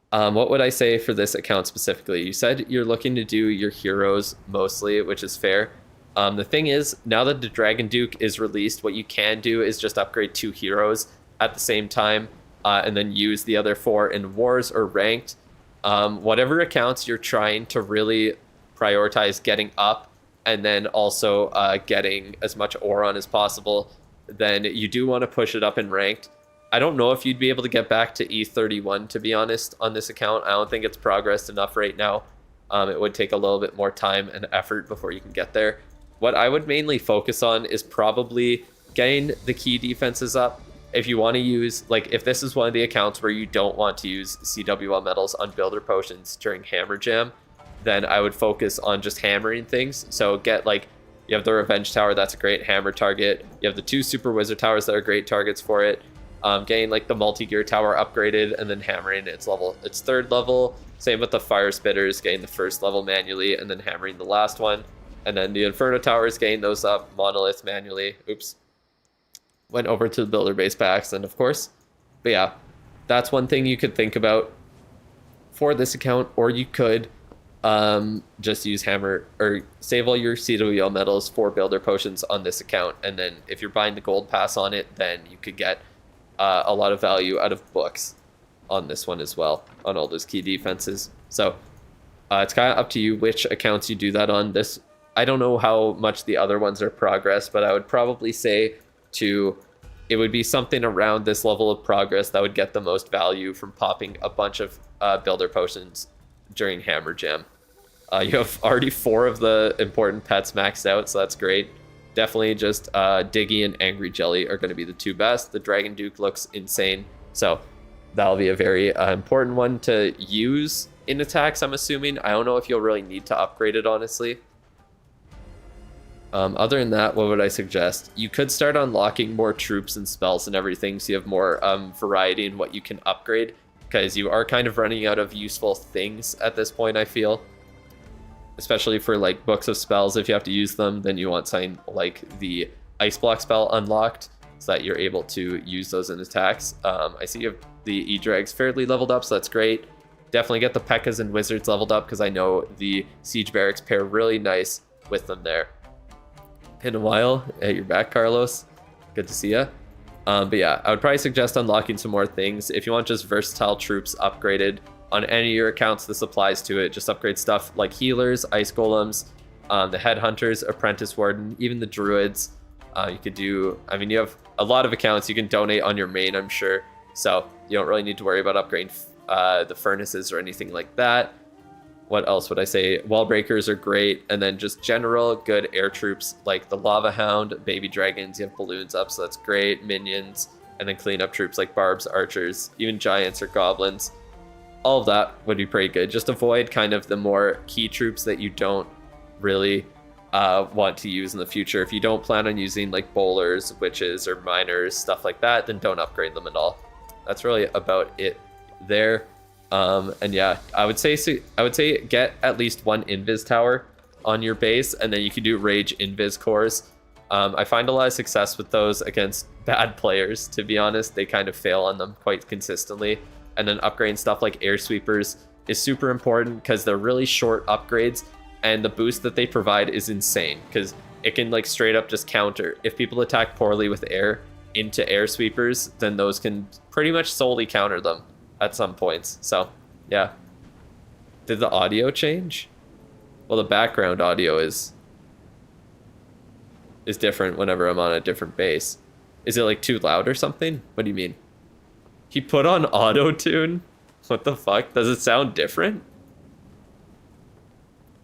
what would I say for this account specifically? You said you're looking to do your heroes mostly, which is fair. The thing is, now that the Dragon Duke is released, what you can do is just upgrade 2 heroes at the same time, and then use the other 4 in wars or ranked. Whatever accounts you're trying to really prioritize getting up, and then also getting as much ore on as possible, then you do want to push it up in ranked. I don't know if you'd be able to get back to E31, to be honest, on this account. I don't think it's progressed enough right now. It would take a little bit more time and effort before you can get there. What I would mainly focus on is probably getting the key defenses up. If you want to use, like, if this is one of the accounts where you don't want to use CWL medals on builder potions during hammer jam, then I would focus on just hammering things. So get, like, you have the Revenge Tower, that's a great hammer target. You have the 2 Super Wizard Towers that are great targets for it. Getting like the multi-gear tower upgraded and then hammering its 3rd level. Same with the Fire Spitters, getting the 1st level manually and then hammering the last one. And then the Inferno Towers, getting those up, Monolith manually. Oops. Went over to the builder base by accident, of course. But yeah, that's one thing you could think about for this account, or you could just use hammer, or save all your CWL medals for builder potions on this account. And then if you're buying the gold pass on it, then you could get a lot of value out of books on this one as well, on all those key defenses. So it's kind of up to you which accounts you do that on. This, I don't know how much the other ones are progress, but I would probably say it would be something around this level of progress that would get the most value from popping a bunch of builder potions during hammer jam. You have already 4 of the important pets maxed out, so that's great. Definitely just Diggy and Angry Jelly are going to be the 2 best. The Dragon Duke looks insane, so that'll be a very important one to use in attacks, I'm assuming. I don't know if you'll really need to upgrade it, honestly. Other than that, what would I suggest? You could start unlocking more troops and spells and everything, so you have more variety in what you can upgrade, because you are kind of running out of useful things at this point, I feel. Especially for like books of spells, if you have to use them, then you want something like the Ice Block spell unlocked, so that you're able to use those in attacks. I see you have the E-Drags fairly leveled up, so that's great. Definitely get the P.E.K.K.A.s and Wizards leveled up, because I know the Siege Barracks pair really nice with them there. In a while, hey, you're back, Carlos. Good to see ya. But yeah, I would probably suggest unlocking some more things. If you want just versatile troops upgraded on any of your accounts, this applies to it. Just upgrade stuff like healers, ice golems, the headhunters, apprentice warden, even the druids. You could do, I mean, you have a lot of accounts you can donate on your main, I'm sure. So you don't really need to worry about upgrading the furnaces or anything like that. What else would I say? Wall breakers are great. And then just general good air troops like the lava hound, baby dragons. You have balloons up, so that's great. Minions, and then cleanup troops like barbs, archers, even giants or goblins. All of that would be pretty good. Just avoid kind of the more key troops that you don't really want to use in the future. If you don't plan on using like bowlers, witches, or miners, stuff like that, then don't upgrade them at all. That's really about it there. And yeah, I would say get at least one invis tower on your base, and then you can do rage invis cores. I find a lot of success with those against bad players, to be honest. They kind of fail on them quite consistently. And then upgrading stuff like air sweepers is super important, because they're really short upgrades, and the boost that they provide is insane, because it can like straight up just counter. If people attack poorly with air into air sweepers, then those can pretty much solely counter them at some points. So yeah. Did the audio change? Well, the background audio is different whenever I'm on a different base. Is it like too loud or something? What do you mean? He put on auto tune? What the fuck? Does it sound different?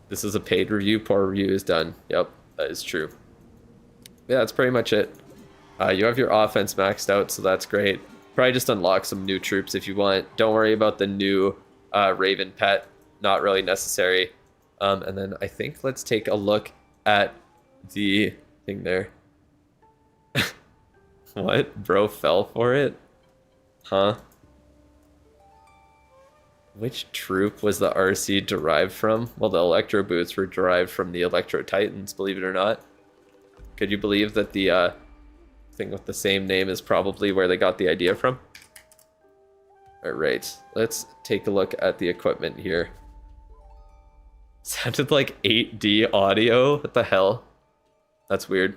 This is a paid review. Poor review is done. Yep, that is true. Yeah, that's pretty much it. You have your offense maxed out, so that's great. Probably just unlock some new troops if you want. Don't worry about the new Raven pet. Not really necessary. And then I think let's take a look at the thing there. What? Bro fell for it? Huh? Which troop was the RC derived from? Well, the Electro Boots were derived from the Electro Titans, believe it or not. Could you believe that the thing with the same name is probably where they got the idea from? Alright, let's take a look at the equipment here. Sounded like 8D audio? What the hell? That's weird.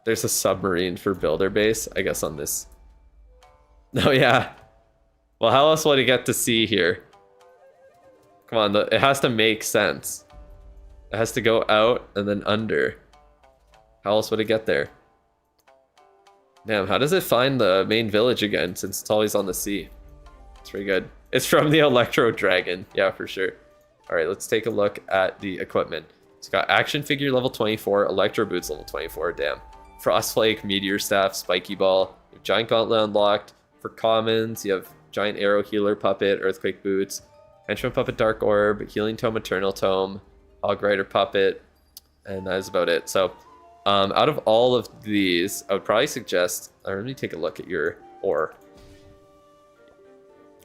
There's a submarine for builder base, I guess, on this. Oh yeah. Well, how else would I get to see here? Come on, it has to make sense. It has to go out and then under. How else would it get there? Damn, how does it find the main village again, since it's always on the sea? It's pretty good. It's from the Electro Dragon. Yeah, for sure. Alright, let's take a look at the equipment. It's got action figure level 24, Electro Boots level 24, damn. Frostflake, Meteor Staff, Spiky Ball. You have Giant Gauntlet unlocked. For commons, you have Giant Arrow, Healer Puppet, Earthquake Boots, Henchman Puppet, Dark Orb, Healing Tome, Eternal Tome, Hog Rider Puppet, and that is about it. So, out of all of these, I would probably suggest, let me take a look at your ore.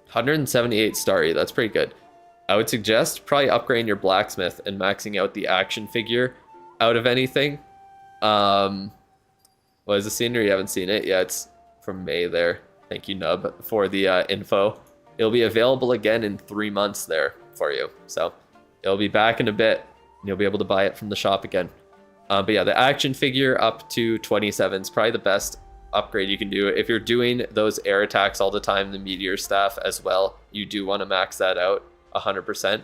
178 starry, that's pretty good. I would suggest probably upgrading your blacksmith and maxing out the action figure out of anything. What is the scene, or you haven't seen it? Yeah, it's from May there. Thank you, Nub, for the info. It'll be available again in 3 months there for you. So it'll be back in a bit, and you'll be able to buy it from the shop again. But yeah, the action figure up to 27 is probably the best upgrade you can do. If you're doing those air attacks all the time, the Meteor Staff as well, you do want to max that out 100%.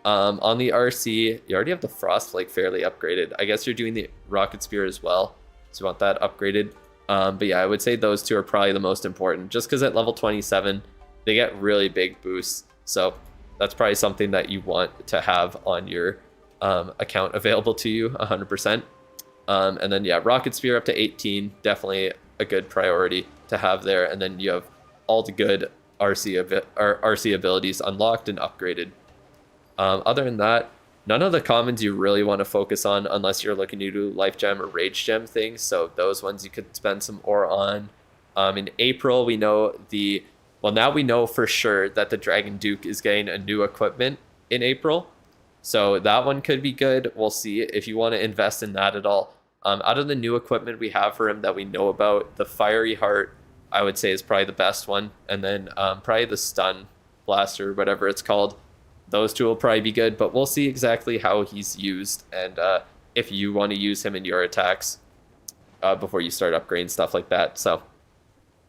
On the RC, you already have the Frostflake fairly upgraded. I guess you're doing the Rocket Spear as well, so you want that upgraded. But yeah, I would say those two are probably the most important, just because at level 27, they get really big boosts. So that's probably something that you want to have on your account available to you 100%. And then yeah, Rocket Spear up to 18, definitely a good priority to have there. And then you have all the good RC abilities unlocked and upgraded. Other than that, none of the commons you really want to focus on unless you're looking to do life gem or rage gem things. So those ones you could spend some ore on. In April, we know now we know for sure that the Dragon Duke is getting a new equipment in April. So that one could be good. We'll see if you want to invest in that at all. Out of the new equipment we have for him that we know about, the Fiery Heart, I would say, is probably the best one. And then probably the Stun Blaster, whatever it's called. Those two will probably be good, but we'll see exactly how he's used and if you want to use him in your attacks before you start upgrading stuff like that. So,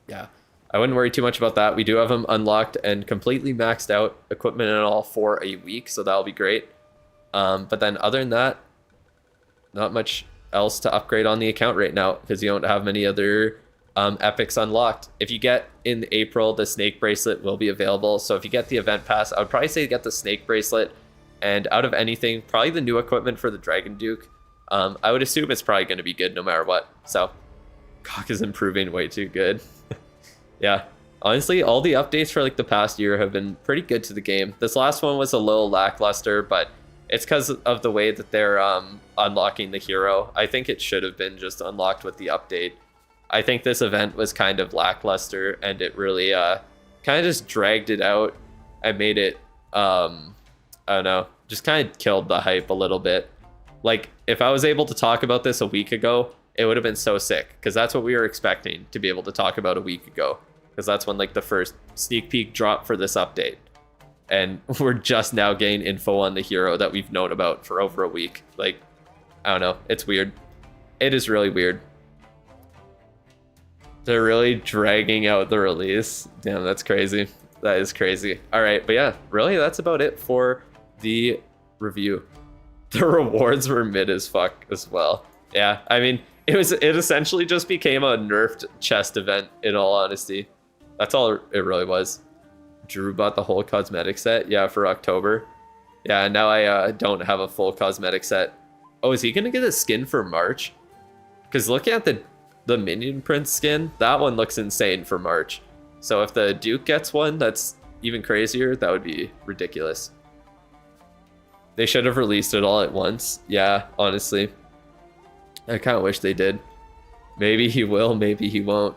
yeah, I wouldn't worry too much about that. We do have him unlocked and completely maxed out, equipment and all, for a week, so that'll be great. But then other than that, not much else to upgrade on the account right now because you don't have many other epics unlocked. If you get in April, the snake bracelet will be available. So if you get the event pass, I would probably say get the snake bracelet, and out of anything, probably the new equipment for the Dragon Duke. I would assume it's probably going to be good no matter what. So Cock is improving way too good. Yeah, honestly, all the updates for like the past year have been pretty good to the game. This last one was a little lackluster, but it's because of the way that they're unlocking the hero. I think it should have been just unlocked with the update. I think this event was kind of lackluster, and it really kind of just dragged it out and made it, I don't know, just kind of killed the hype a little bit. Like, if I was able to talk about this a week ago, it would have been so sick, because that's what we were expecting to be able to talk about a week ago, because that's when like the first sneak peek dropped for this update. And we're just now getting info on the hero that we've known about for over a week. Like, I don't know, it's weird. It is really weird. They're really dragging out the release. Damn, that's crazy. That is crazy. All right, but yeah, really, that's about it for the review. The rewards were mid as fuck as well. Yeah, I mean, it essentially just became a nerfed chest event, in all honesty. That's all it really was. Drew bought the whole cosmetic set, yeah, for October. Yeah, now I don't have a full cosmetic set. Oh, is he gonna get a skin for March? Because looking at the Minion Prince skin, that one looks insane for March. So if the Duke gets one that's even crazier, that would be ridiculous. They should have released it all at once. Yeah, honestly. I kind of wish they did. Maybe he will, maybe he won't.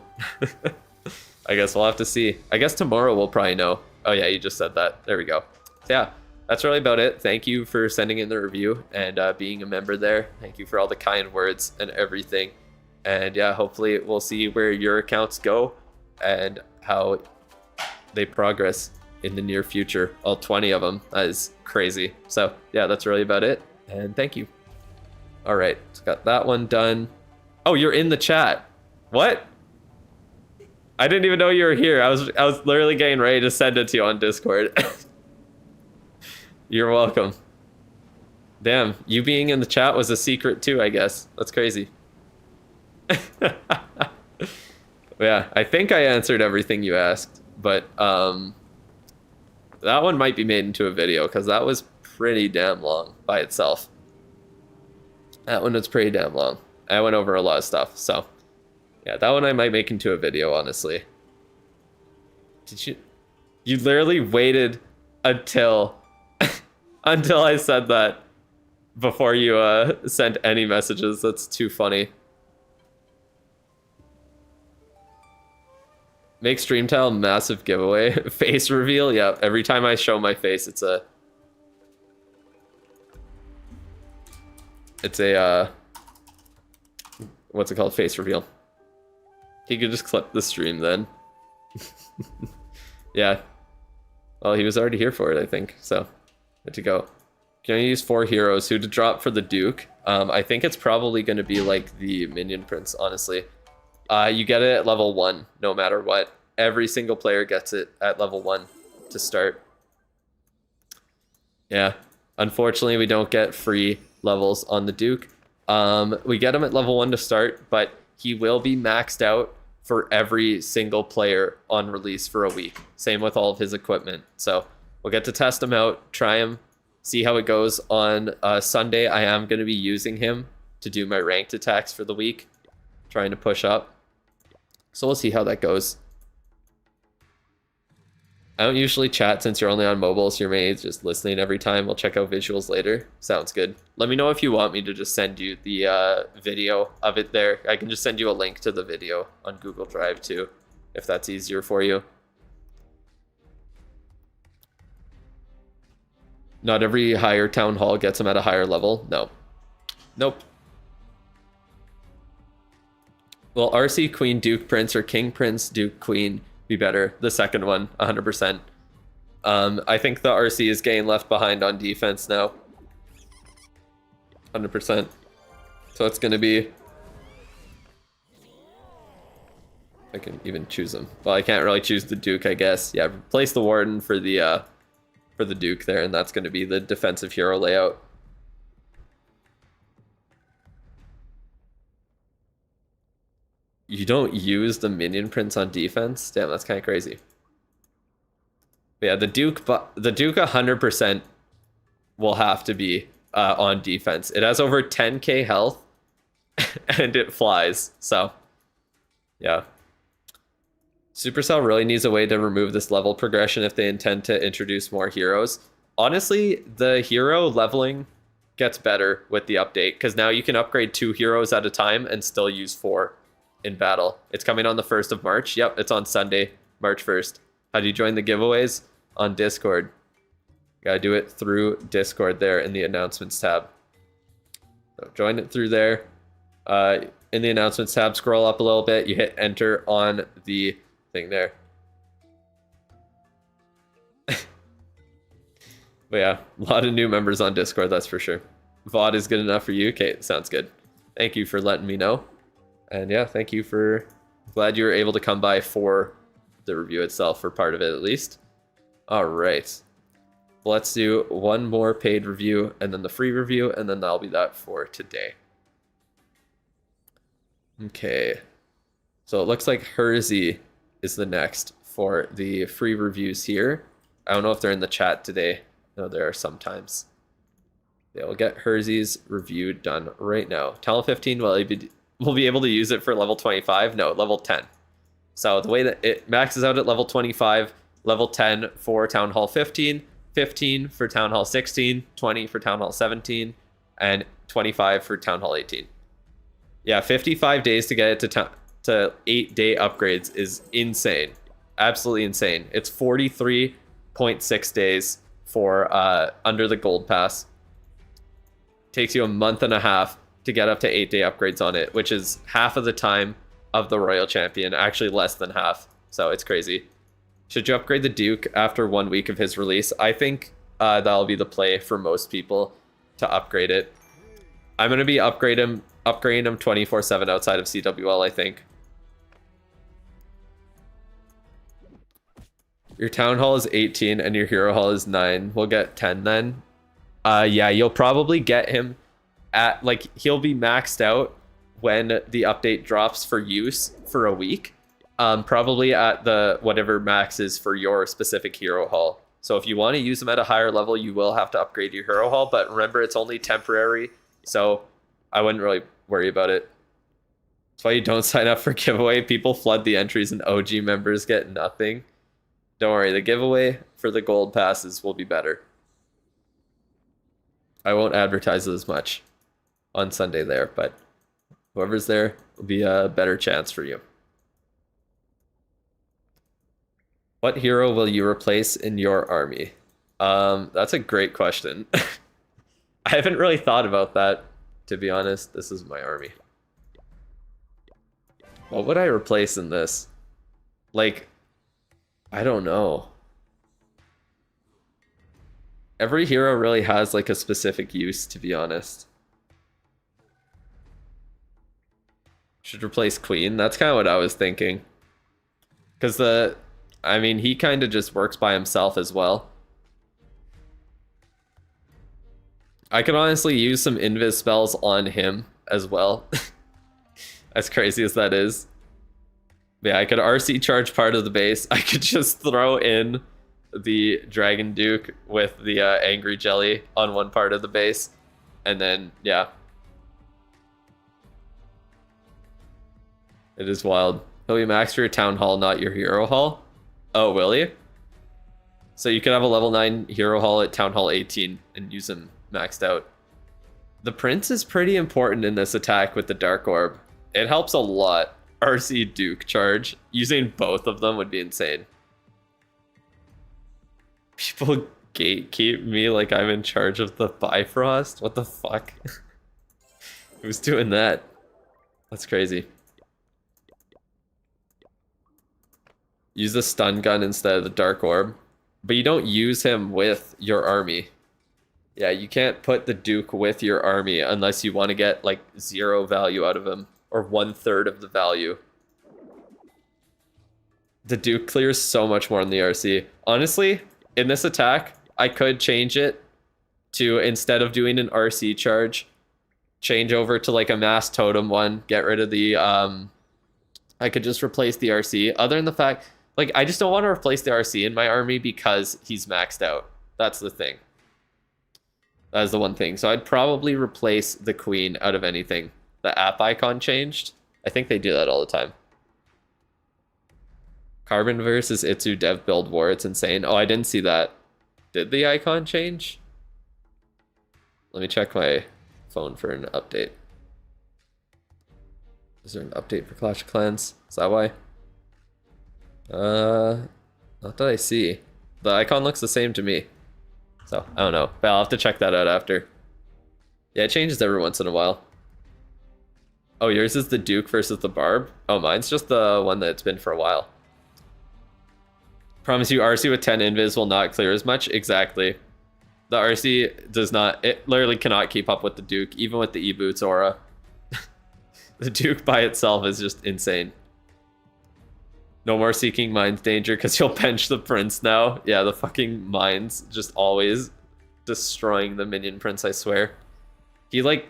I guess we'll have to see. I guess tomorrow we'll probably know. Oh yeah, you just said that. There we go. So yeah, that's really about it. Thank you for sending in the review and being a member there. Thank you for all the kind words and everything. And yeah, hopefully we'll see where your accounts go and how they progress in the near future. All 20 of them. That is crazy. So yeah, that's really about it. And thank you. All right, so got that one done. Oh, you're in the chat. What? I didn't even know you were here. I was literally getting ready to send it to you on Discord. You're welcome. Damn, you being in the chat was a secret too, I guess. That's crazy. Yeah, I think I answered everything you asked, but that one might be made into a video because that was pretty damn long by itself. That one was pretty damn long. I went over a lot of stuff, so yeah, that one I might make into a video, honestly. You literally waited until until I said that before you sent any messages. That's too funny. Make stream tile massive giveaway. Face reveal, yeah. Every time I show my face, it's a what's it called? Face reveal. He could just clip the stream then. Yeah. Well, he was already here for it, I think. So, good to go. Can I use 4 heroes? Who to drop for the Duke? I think it's probably going to be like the Minion Prince, honestly. You get it at level 1, no matter what. Every single player gets it at level 1 to start. Yeah. Unfortunately, we don't get free levels on the Duke. We get him at level 1 to start, but he will be maxed out for every single player on release for a week. Same with all of his equipment. So we'll get to test him out, try him, see how it goes. On Sunday, I am going to be using him to do my ranked attacks for the week, trying to push up. So we'll see how that goes. I don't usually chat since you're only on mobile, so you're mainly just listening every time. We'll check out visuals later. Sounds good. Let me know if you want me to just send you the video of it there. I can just send you a link to the video on Google Drive too, if that's easier for you. Not every higher town hall gets them at a higher level. No. Nope. Well, RC, Queen, Duke, Prince, or King, Prince, Duke, Queen be better. The second one, 100%. I think the RC is getting left behind on defense now. 100%. So it's going to be... I can even choose them. Well, I can't really choose the Duke, I guess. Yeah, replace the Warden for the Duke there, and that's going to be the defensive hero layout. You don't use the minion prince on defense? Damn, that's kind of crazy. But yeah, the Duke 100% will have to be on defense. It has over 10k health, and it flies. So, yeah. Supercell really needs a way to remove this level progression if they intend to introduce more heroes. Honestly, the hero leveling gets better with the update, because now you can upgrade 2 heroes at a time and still use 4 in battle. It's coming on the 1st of March. Yep, it's on Sunday, March 1st. How do you join the giveaways? On Discord. Gotta do it through Discord there in the announcements tab. So join it through there. In the announcements tab, scroll up a little bit. You hit enter on the thing there. But yeah, a lot of new members on Discord, that's for sure. VOD is good enough for you? Okay, sounds good. Thank you for letting me know. And yeah, thank you for... Glad you were able to come by for the review itself, for part of it at least. All right. Let's do one more paid review and then the free review, and then that'll be that for today. Okay. So it looks like Hersey is the next for the free reviews here. I don't know if they're in the chat today. No, there are sometimes. Yeah, we'll get Hersey's review done right now. Talent 15, will be able to use it for level 25? No, level 10. So the way that it maxes out at level 25, level 10 for Town Hall 15, 15 for Town Hall 16, 20 for Town Hall 17, and 25 for Town Hall 18. Yeah, 55 days to get it to 8-day upgrades is insane. Absolutely insane. It's 43.6 days for under the gold pass. Takes you a month and a half to get up to 8-day upgrades on it, which is half of the time of the Royal Champion, actually less than half. So it's crazy. Should you upgrade the Duke after 1 week of his release? I think that'll be the play for most people to upgrade it. I'm going to be upgrading him 24/7 outside of CWL, I think. Your Town Hall is 18 and your Hero Hall is 9. We'll get 10 then. Yeah, you'll probably get him at, like, he'll be maxed out when the update drops for use for a week. Probably at the whatever max is for your specific Hero Hall. So if you want to use them at a higher level, you will have to upgrade your Hero Hall, but remember, it's only temporary, so I wouldn't really worry about it. That's why you don't sign up for giveaway. People flood the entries and OG members get nothing. Don't worry, the giveaway for the gold passes will be better. I won't advertise it as much on Sunday there, but whoever's there will be a better chance for you. What hero will you replace in your army? That's a great question. I haven't really thought about that, to be honest. This is my army. What would I replace in this? Like, I don't know. Every hero really has like a specific use, to be honest. Should replace Queen. That's kind of what I was thinking. Because I mean, he kind of just works by himself as well. I could honestly use some invis spells on him as well. As crazy as that is. But yeah, I could RC charge part of the base. I could just throw in the Dragon Duke with the Angry Jelly on one part of the base. And then, yeah. It is wild. He'll be max for your Town Hall, not your Hero Hall. Oh, will he? So you could have a level 9 hero hall at Town Hall 18 and use him maxed out. The Prince is pretty important in this attack with the Dark Orb. It helps a lot. RC Duke charge. Using both of them would be insane. People gatekeep me like I'm in charge of the Bifrost? What the fuck? Who's doing that? That's crazy. Use the stun gun instead of the Dark Orb. But you don't use him with your army. Yeah, you can't put the Duke with your army unless you want to get like 0 value out of him. Or 1/3 of the value. The Duke clears so much more than the RC. Honestly, in this attack, I could change it to, instead of doing an RC charge, change over to like a mass totem one, get rid of the, I could just replace the RC. Other than the fact, like, I just don't want to replace the RC in my army because he's maxed out. That's the thing. That is the one thing. So I'd probably replace the Queen out of anything. The app icon changed. I think they do that all the time. Carbon versus Itsu dev build war. It's insane. Oh, I didn't see that. Did the icon change? Let me check my phone for an update. Is there an update for Clash of Clans? Is that why? Not that I see. The icon looks the same to me. So, I don't know. But I'll have to check that out after. Yeah, it changes every once in a while. Oh, yours is the Duke versus the Barb? Oh, mine's just the one that it's been for a while. Promise you, RC with 10 invis will not clear as much. Exactly. The RC does not, it literally cannot keep up with the Duke, even with the E-Boots aura. The Duke by itself is just insane. No more Seeking Mines danger because you'll bench the Prince now. Yeah, the fucking mines just always destroying the minion Prince, I swear. He like,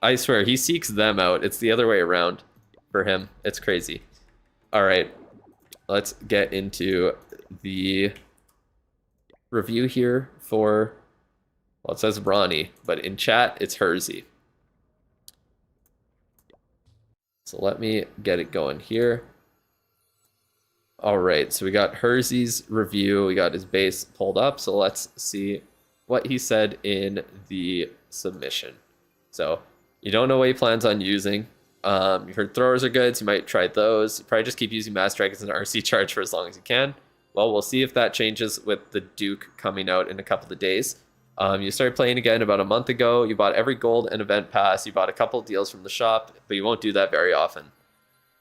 I swear, he seeks them out. It's the other way around for him. It's crazy. All right, let's get into the review here for, well, it says Ronnie, but in chat, it's Hersey. So let me get it going here. All right, so we got Hersey's review. We got his base pulled up. So let's see what he said in the submission. So you don't know what he plans on using. You've heard throwers are good, so you might try those. You probably just keep using Mass Dragons and RC charge for as long as you can. Well, we'll see if that changes with the Duke coming out in a couple of days. You started playing again about a month ago. You bought every gold and event pass. You bought a couple of deals from the shop, but you won't do that very often.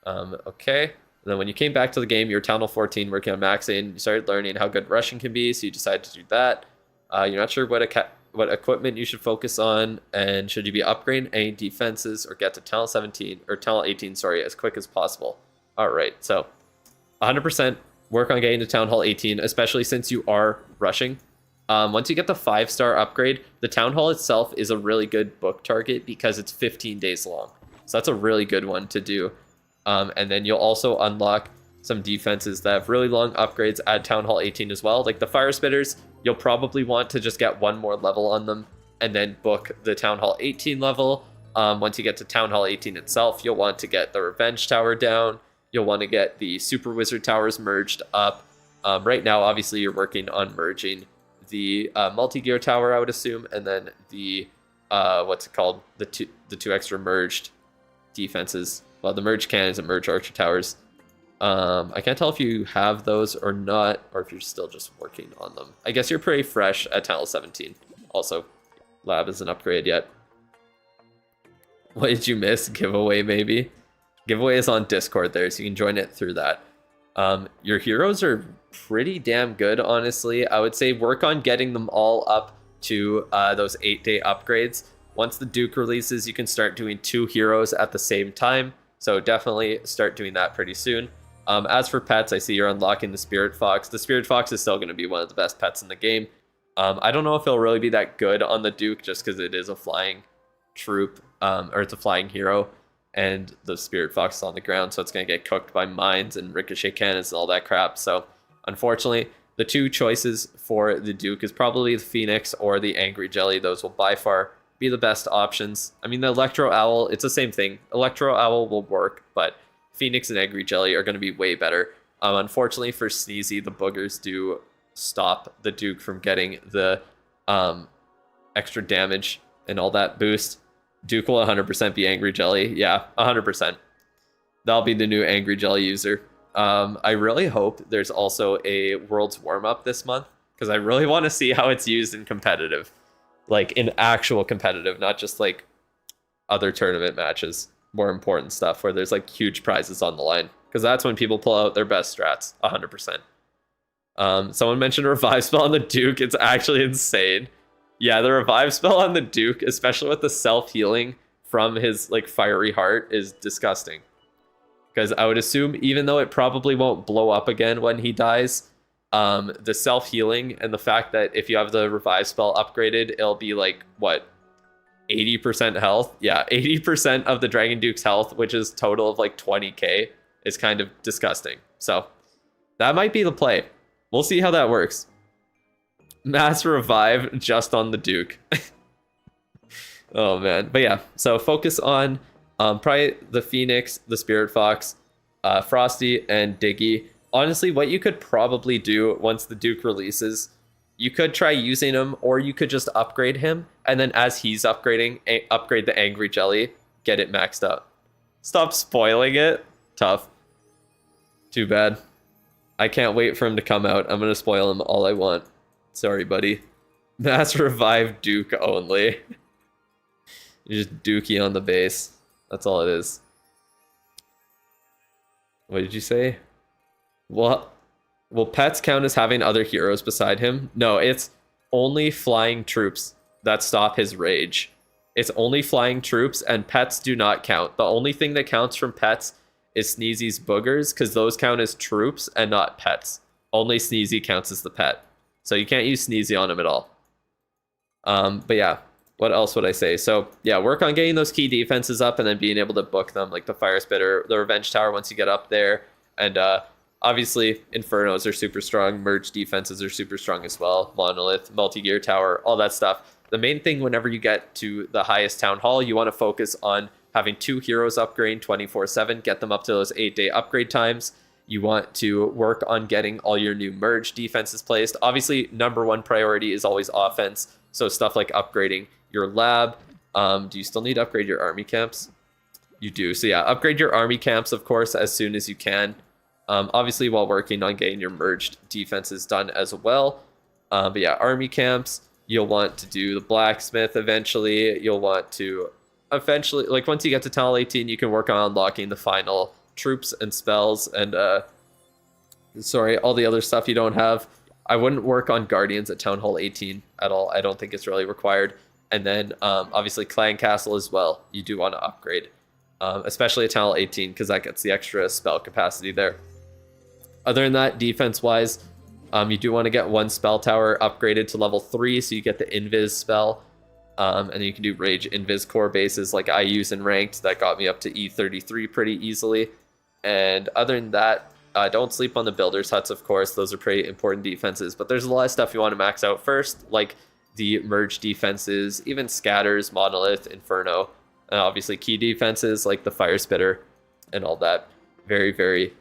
Okay. And then when you came back to the game, you were Town Hall 14 working on maxing. You started learning how good rushing can be, so you decided to do that. You're not sure what equipment you should focus on, and should you be upgrading any defenses or get to Town Hall 17 or Town Hall 18, sorry, as quick as possible. All right, so 100% work on getting to Town Hall 18, especially since you are rushing. Once you get the 5-star upgrade, the Town Hall itself is a really good book target because it's 15 days long. So that's a really good one to do. And then you'll also unlock some defenses that have really long upgrades at Town Hall 18 as well. Like the Fire Spitters, you'll probably want to just get one more level on them and then book the Town Hall 18 level. Once you get to Town Hall 18 itself, you'll want to get the Revenge Tower down. You'll want to get the Super Wizard Towers merged up. Right now, obviously, you're working on merging the Multi-Gear Tower, I would assume, and then the, what's it called? The two extra merged defenses. Well, the merge cannons and merge archer towers. I can't tell if you have those or not, or if you're still just working on them. I guess you're pretty fresh at Town Hall 17. Also, lab isn't upgraded yet. What did you miss? Giveaway, maybe? Giveaway is on Discord there, so you can join it through that. Your heroes are pretty damn good, honestly. I would say work on getting them all up to those 8-day upgrades. Once the Duke releases, you can start doing 2 heroes at the same time. So definitely start doing that pretty soon. As for pets, I see you're unlocking the Spirit Fox. The Spirit Fox is still going to be one of the best pets in the game. I don't know if it'll really be that good on the Duke just because it is a flying troop, or it's a flying hero, and the Spirit Fox is on the ground, so it's going to get cooked by mines and ricochet cannons and all that crap. So unfortunately, the 2 choices for the Duke is probably the Phoenix or the Angry Jelly. Those will by far be the best options. I mean, the Electro Owl, it's the same thing. Electro Owl will work, but Phoenix and Angry Jelly are going to be way better. Unfortunately for Sneezy, the boogers do stop the Duke from getting the extra damage and all that boost. Duke will 100% be Angry Jelly. Yeah, 100%. That'll be the new Angry Jelly user. I really hope there's also a Worlds warm-up this month, because I really want to see how it's used in competitive. Like, in actual competitive, not just, like, other tournament matches. More important stuff, where there's, like, huge prizes on the line. Because that's when people pull out their best strats, 100%. Someone mentioned a revive spell on the Duke. It's actually insane. Yeah, the revive spell on the Duke, especially with the self-healing from his, like, fiery heart, is disgusting. Because I would assume, even though it probably won't blow up again when he dies, the self-healing and the fact that if you have the revive spell upgraded, it'll be like, what, 80% health? Yeah, 80% of the Dragon Duke's health, which is total of like 20k, is kind of disgusting. So that might be the play. We'll see how that works. Mass revive just on the Duke. Oh, man. But yeah, so focus on probably the Phoenix, the Spirit Fox, Frosty, and Diggy. Honestly, what you could probably do once the Duke releases, you could try using him, or you could just upgrade him, and then as he's upgrading, upgrade the Angry Jelly, get it maxed out. Stop spoiling it. Tough. Too bad. I can't wait for him to come out. I'm going to spoil him all I want. Sorry, buddy. Mass revive Duke only. You just Dookie on the base. That's all it is. What did you say? What? Will pets count as having other heroes beside him? No, it's only flying troops that stop his rage. It's only flying troops, and pets do not count. The only thing that counts from pets is Sneezy's boogers, because those count as troops and not pets. Only Sneezy counts as the pet. So you can't use Sneezy on him at all. But yeah, what else would I say? So yeah, work on getting those key defenses up and then being able to book them, like the Fire Spitter, the Revenge Tower once you get up there. And obviously, Infernos are super strong. Merge defenses are super strong as well. Monolith, Multi-Gear Tower, all that stuff. The main thing whenever you get to the highest Town Hall, you want to focus on having 2 heroes upgrade 24/7. Get them up to those 8-day upgrade times. You want to work on getting all your new merge defenses placed. Obviously, #1 priority is always offense. So stuff like upgrading your lab. Do you still need to upgrade your army camps? You do. So yeah, upgrade your army camps, of course, as soon as you can. Obviously, while working on getting your merged defenses done as well. But yeah, army camps. You'll want to do the blacksmith eventually. You'll want to eventually, like once you get to Town Hall 18, you can work on unlocking the final troops and spells and all the other stuff you don't have. I wouldn't work on Guardians at Town Hall 18 at all. I don't think it's really required. And then obviously Clan Castle as well. You do want to upgrade, especially at Town Hall 18 because that gets the extra spell capacity there. Other than that, defense-wise, you do want to get 1 spell tower upgraded to level 3 so you get the Invis spell. And then you can do Rage Invis core bases like I use in Ranked. That got me up to E33 pretty easily. And other than that, don't sleep on the Builder's Huts, of course. Those are pretty important defenses. But there's a lot of stuff you want to max out first, like the Merge defenses, even Scatters, Monolith, Inferno. And obviously key defenses like the Fire Spitter and all that. Very, very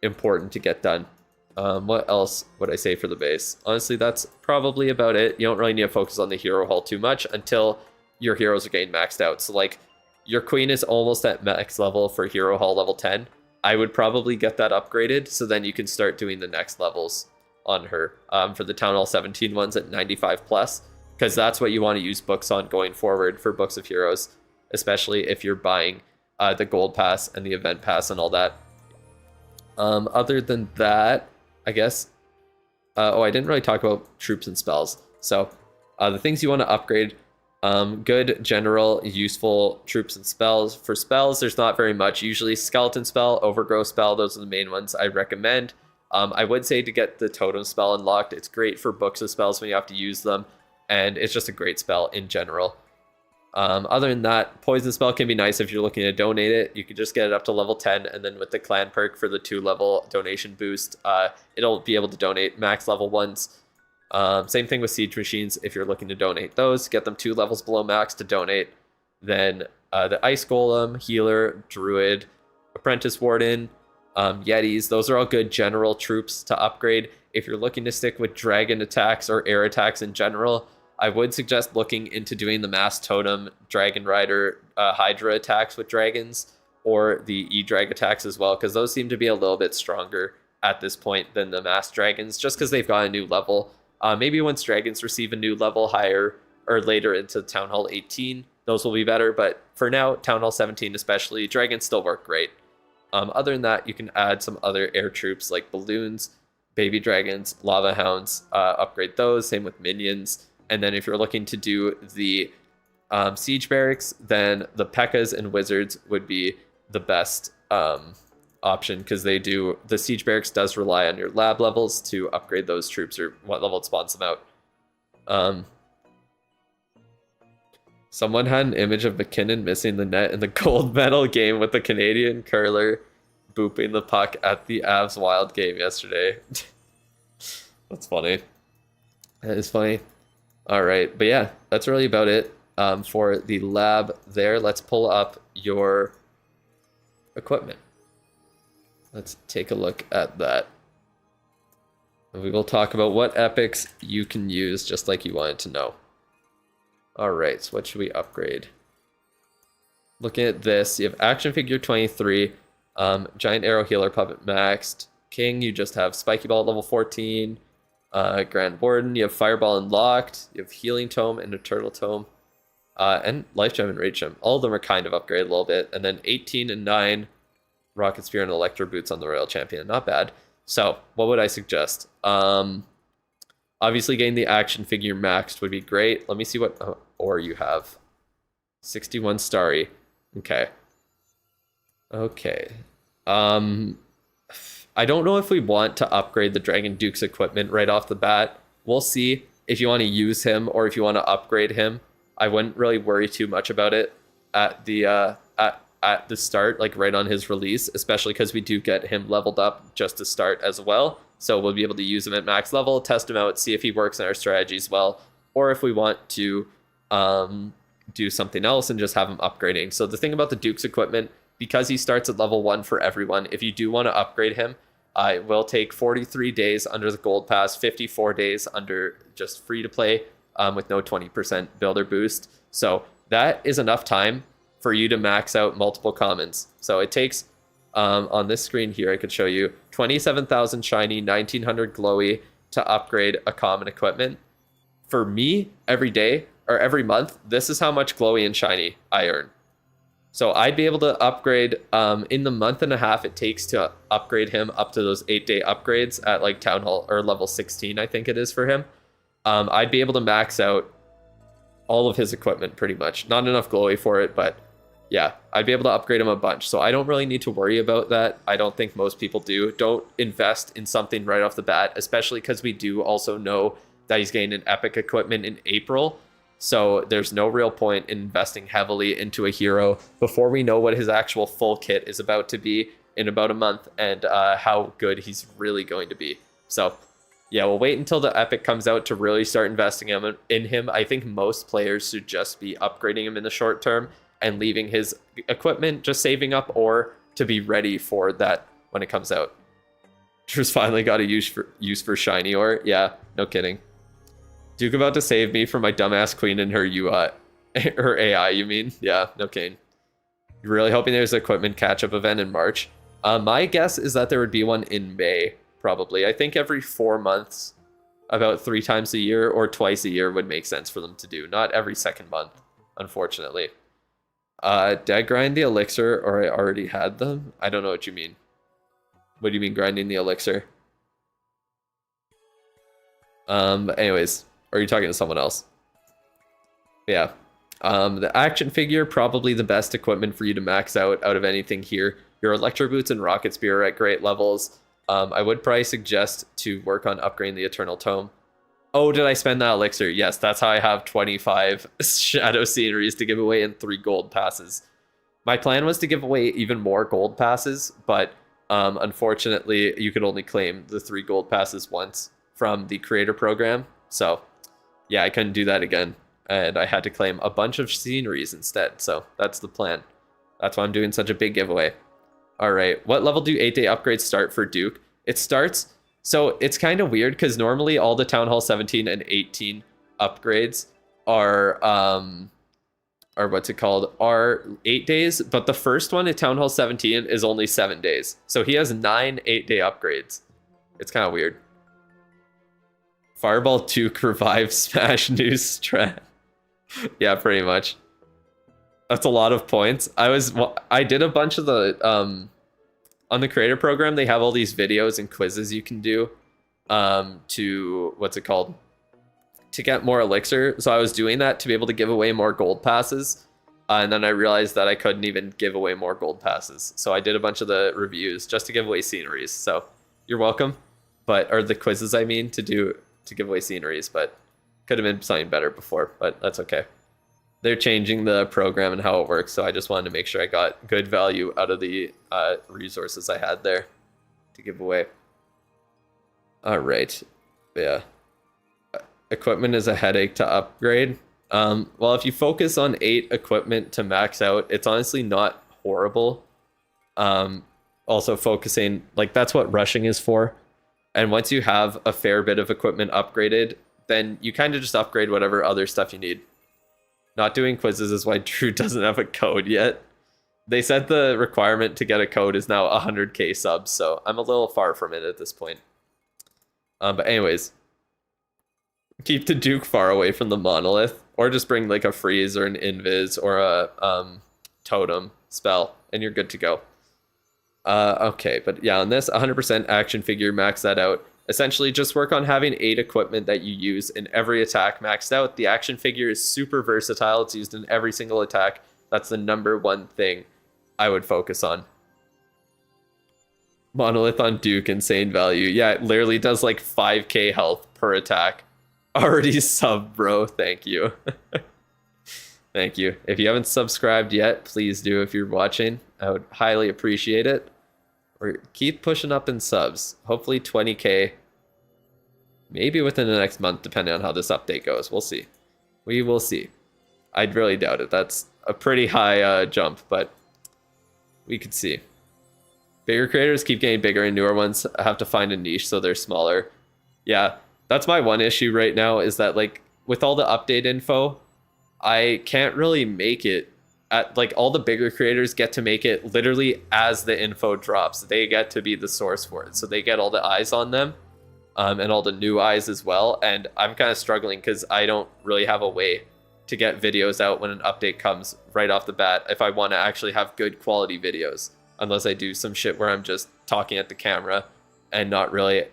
important to get done. What else would I say for the base? Honestly, that's probably about it. You don't really need to focus on the hero hall too much until your heroes are getting maxed out. So like your queen is almost at max level for hero hall level 10. I would probably get that upgraded so then you can start doing the next levels on her for the Town Hall 17 ones at 95 plus, because that's what you want to use books on going forward for Books of Heroes, especially if you're buying the gold pass and the event pass and all that. Other than that, I guess, I didn't really talk about troops and spells. So the things you want to upgrade, good general useful troops and spells. For spells, there's not very much. Usually skeleton spell, overgrowth spell, those are the main ones I recommend. I would say to get the totem spell unlocked. It's great for books of spells when you have to use them, and it's just a great spell in general. Other than that, poison spell can be nice if you're looking to donate it. You can just get it up to level 10, and then with the clan perk for the 2-level donation boost, it'll be able to donate max level ones. Same thing with siege machines. If you're looking to donate those, get them 2 levels below max to donate. Then the ice golem, healer, druid, apprentice warden, Yetis. Those are all good general troops to upgrade. If you're looking to stick with dragon attacks or air attacks in general, I would suggest looking into doing the Mass Totem, Dragon Rider, Hydra attacks with dragons, or the E-Drag attacks as well, because those seem to be a little bit stronger at this point than the Mass Dragons, just because they've got a new level. Maybe once dragons receive a new level higher or later into Town Hall 18, those will be better, but for now, Town Hall 17 especially, dragons still work great. Other than that, you can add some other air troops like balloons, baby dragons, lava hounds, upgrade those, same with minions. And then if you're looking to do the siege barracks, then the P.E.K.K.A.s and wizards would be the best option, because the siege barracks does rely on your lab levels to upgrade those troops or what level it spawns them out. Someone had an image of McKinnon missing the net in the gold medal game with the Canadian curler booping the puck at the Avs Wild game yesterday. That's funny. That is funny. All right, but yeah, that's really about it for the lab there. Let's pull up your equipment. Let's take a look at that. And we will talk about what epics you can use, just like you wanted to know. All right, so what should we upgrade? Looking at this, you have action figure 23, giant arrow healer puppet maxed. King, you just have spiky ball at level 14. Grand Warden, you have fireball unlocked. You have healing tome and a turtle tome. And life gem and rage gem. All of them are kind of upgraded a little bit. And then 18 and 9, rocket spear and electro boots on the royal champion. Not bad. So what would I suggest? Obviously, getting the action figure maxed would be great. Let me see what ore you have. 61 starry. Okay. Okay. I don't know if we want to upgrade the Dragon Duke's equipment right off the bat. We'll see if you want to use him or if you want to upgrade him. I wouldn't really worry too much about it at the start, like right on his release, especially because we do get him leveled up just to start as well. So we'll be able to use him at max level, test him out, see if he works in our strategy as well, or if we want to do something else and just have him upgrading. So the thing about the Duke's equipment, because he starts at level 1 for everyone, if you do want to upgrade him, it will take 43 days under the gold pass, 54 days under just free to play with no 20% builder boost. So that is enough time for you to max out multiple commons. So it takes, on this screen here, I could show you 27,000 shiny, 1900 glowy to upgrade a common equipment. For me, every day or every month, this is how much glowy and shiny I earn. So I'd be able to upgrade in the month and a half it takes to upgrade him up to those 8-day upgrades at like Town Hall or level 16, I think it is for him. I'd be able to max out all of his equipment pretty much. Not enough glowy for it, but yeah, I'd be able to upgrade him a bunch. So I don't really need to worry about that. I don't think most people do. Don't invest in something right off the bat, especially because we do also know that he's getting an epic equipment in April. So there's no real point in investing heavily into a hero before we know what his actual full kit is about to be in about a month and how good he's really going to be. So yeah, we'll wait until the epic comes out to really start investing in him. I think most players should just be upgrading him in the short term and leaving his equipment, just saving up or to be ready for that when it comes out. Drew's finally got a use for shiny ore. Yeah, no kidding. Duke about to save me from my dumbass queen and her UI, her AI, you mean? Yeah, no kidding. You're really hoping there's an equipment catch-up event in March? My guess is that there would be one in May, probably. I think every 4 months, about 3 times a year or twice a year would make sense for them to do. Not every second month, unfortunately. Did I grind the elixir or I already had them? I don't know what you mean. What do you mean grinding the elixir? Anyways, or are you talking to someone else? Yeah. The action figure, probably the best equipment for you to max out of anything here. Your electro boots and rocket spear are at great levels. I would probably suggest to work on upgrading the eternal tome. Oh, did I spend that elixir? Yes, that's how I have 25 shadow sceneries to give away in 3 gold passes. My plan was to give away even more gold passes, but unfortunately, you could only claim the 3 gold passes once from the creator program. So yeah, I couldn't do that again. And I had to claim a bunch of sceneries instead. So that's the plan. That's why I'm doing such a big giveaway. All right. What level do 8-day upgrades start for Duke? It starts, so it's kind of weird because normally all the Town Hall 17 and 18 upgrades are what's it called? Are 8 days, but the first one at Town Hall 17 is only 7 days. So he has 9 8-day upgrades. It's kind of weird. Fireball Duke revive smash new strat. Yeah, pretty much. That's a lot of points. I did a bunch of the on the creator program. They have all these videos and quizzes you can do to what's it called, to get more elixir. So I was doing that to be able to give away more gold passes, and then I realized that I couldn't even give away more gold passes. So I did a bunch of the reviews just to give away sceneries. So you're welcome, or the quizzes I mean, to give away sceneries, but could have been something better before, but that's okay. They're changing the program and how it works, so I just wanted to make sure I got good value out of the resources I had there to give away. All right, yeah. Equipment is a headache to upgrade. Well, if you focus on 8 equipment to max out, it's honestly not horrible. Also focusing, like, that's what rushing is for. And once you have a fair bit of equipment upgraded, then you kind of just upgrade whatever other stuff you need. Not doing quizzes is why Drew doesn't have a code yet. They said the requirement to get a code is now 100k subs, so I'm a little far from it at this point. But anyways, keep the Duke far away from the monolith, or just bring like a freeze or an invis or a totem spell, and you're good to go. Okay, but yeah, on this 100% action figure, max that out. Essentially, just work on having 8 equipment that you use in every attack maxed out. The action figure is super versatile. It's used in every single attack. That's the #1 thing I would focus on. Monolith on Duke, insane value. Yeah, it literally does like 5k health per attack. Already sub, bro. Thank you. Thank you. If you haven't subscribed yet, please do if you're watching. I would highly appreciate it. Or keep pushing up in subs. Hopefully 20k. Maybe within the next month, depending on how this update goes. We'll see. We will see. I'd really doubt it. That's a pretty high jump, but we could see. Bigger creators keep getting bigger, and newer ones have to find a niche so they're smaller. Yeah, that's my one issue right now, is that like with all the update info, I can't really make it. Like all the bigger creators get to make it literally as the info drops. They get to be the source for it, so they get all the eyes on them, and all the new eyes as well. And I'm kind of struggling because I don't really have a way to get videos out when an update comes right off the bat if I want to actually have good quality videos, unless I do some shit where I'm just talking at the camera and not really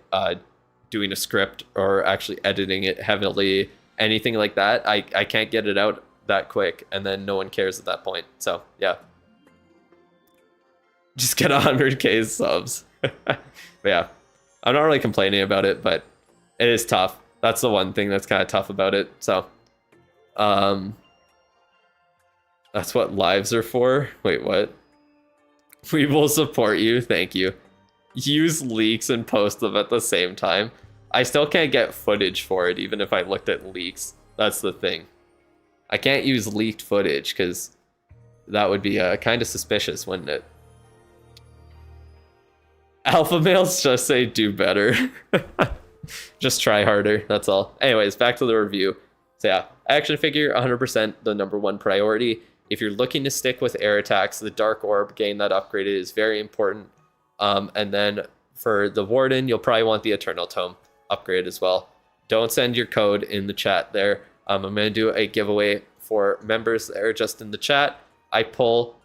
doing a script or actually editing it heavily, anything like that. I can't get it out that quick, and then no one cares at that point. So yeah, just get 100k subs. But yeah, I'm not really complaining about it, but it is tough. That's the one thing that's kind of tough about it. So that's what lives are for. Wait, what? We will support you. Thank you. Use leaks and post them at the same time. I still can't get footage for it even if I looked at leaks. That's the thing. I can't use leaked footage because that would be kind of suspicious, wouldn't it? Alpha males just say do better. Just try harder, that's all. Anyways, back to the review. So yeah, action figure, 100% the #1 priority. If you're looking to stick with air attacks, the Dark Orb, getting that upgraded is very important. And then for the Warden, you'll probably want the Eternal Tome upgrade as well. Don't send your code in the chat there. I'm going to do a giveaway for members that are just in the chat. I pull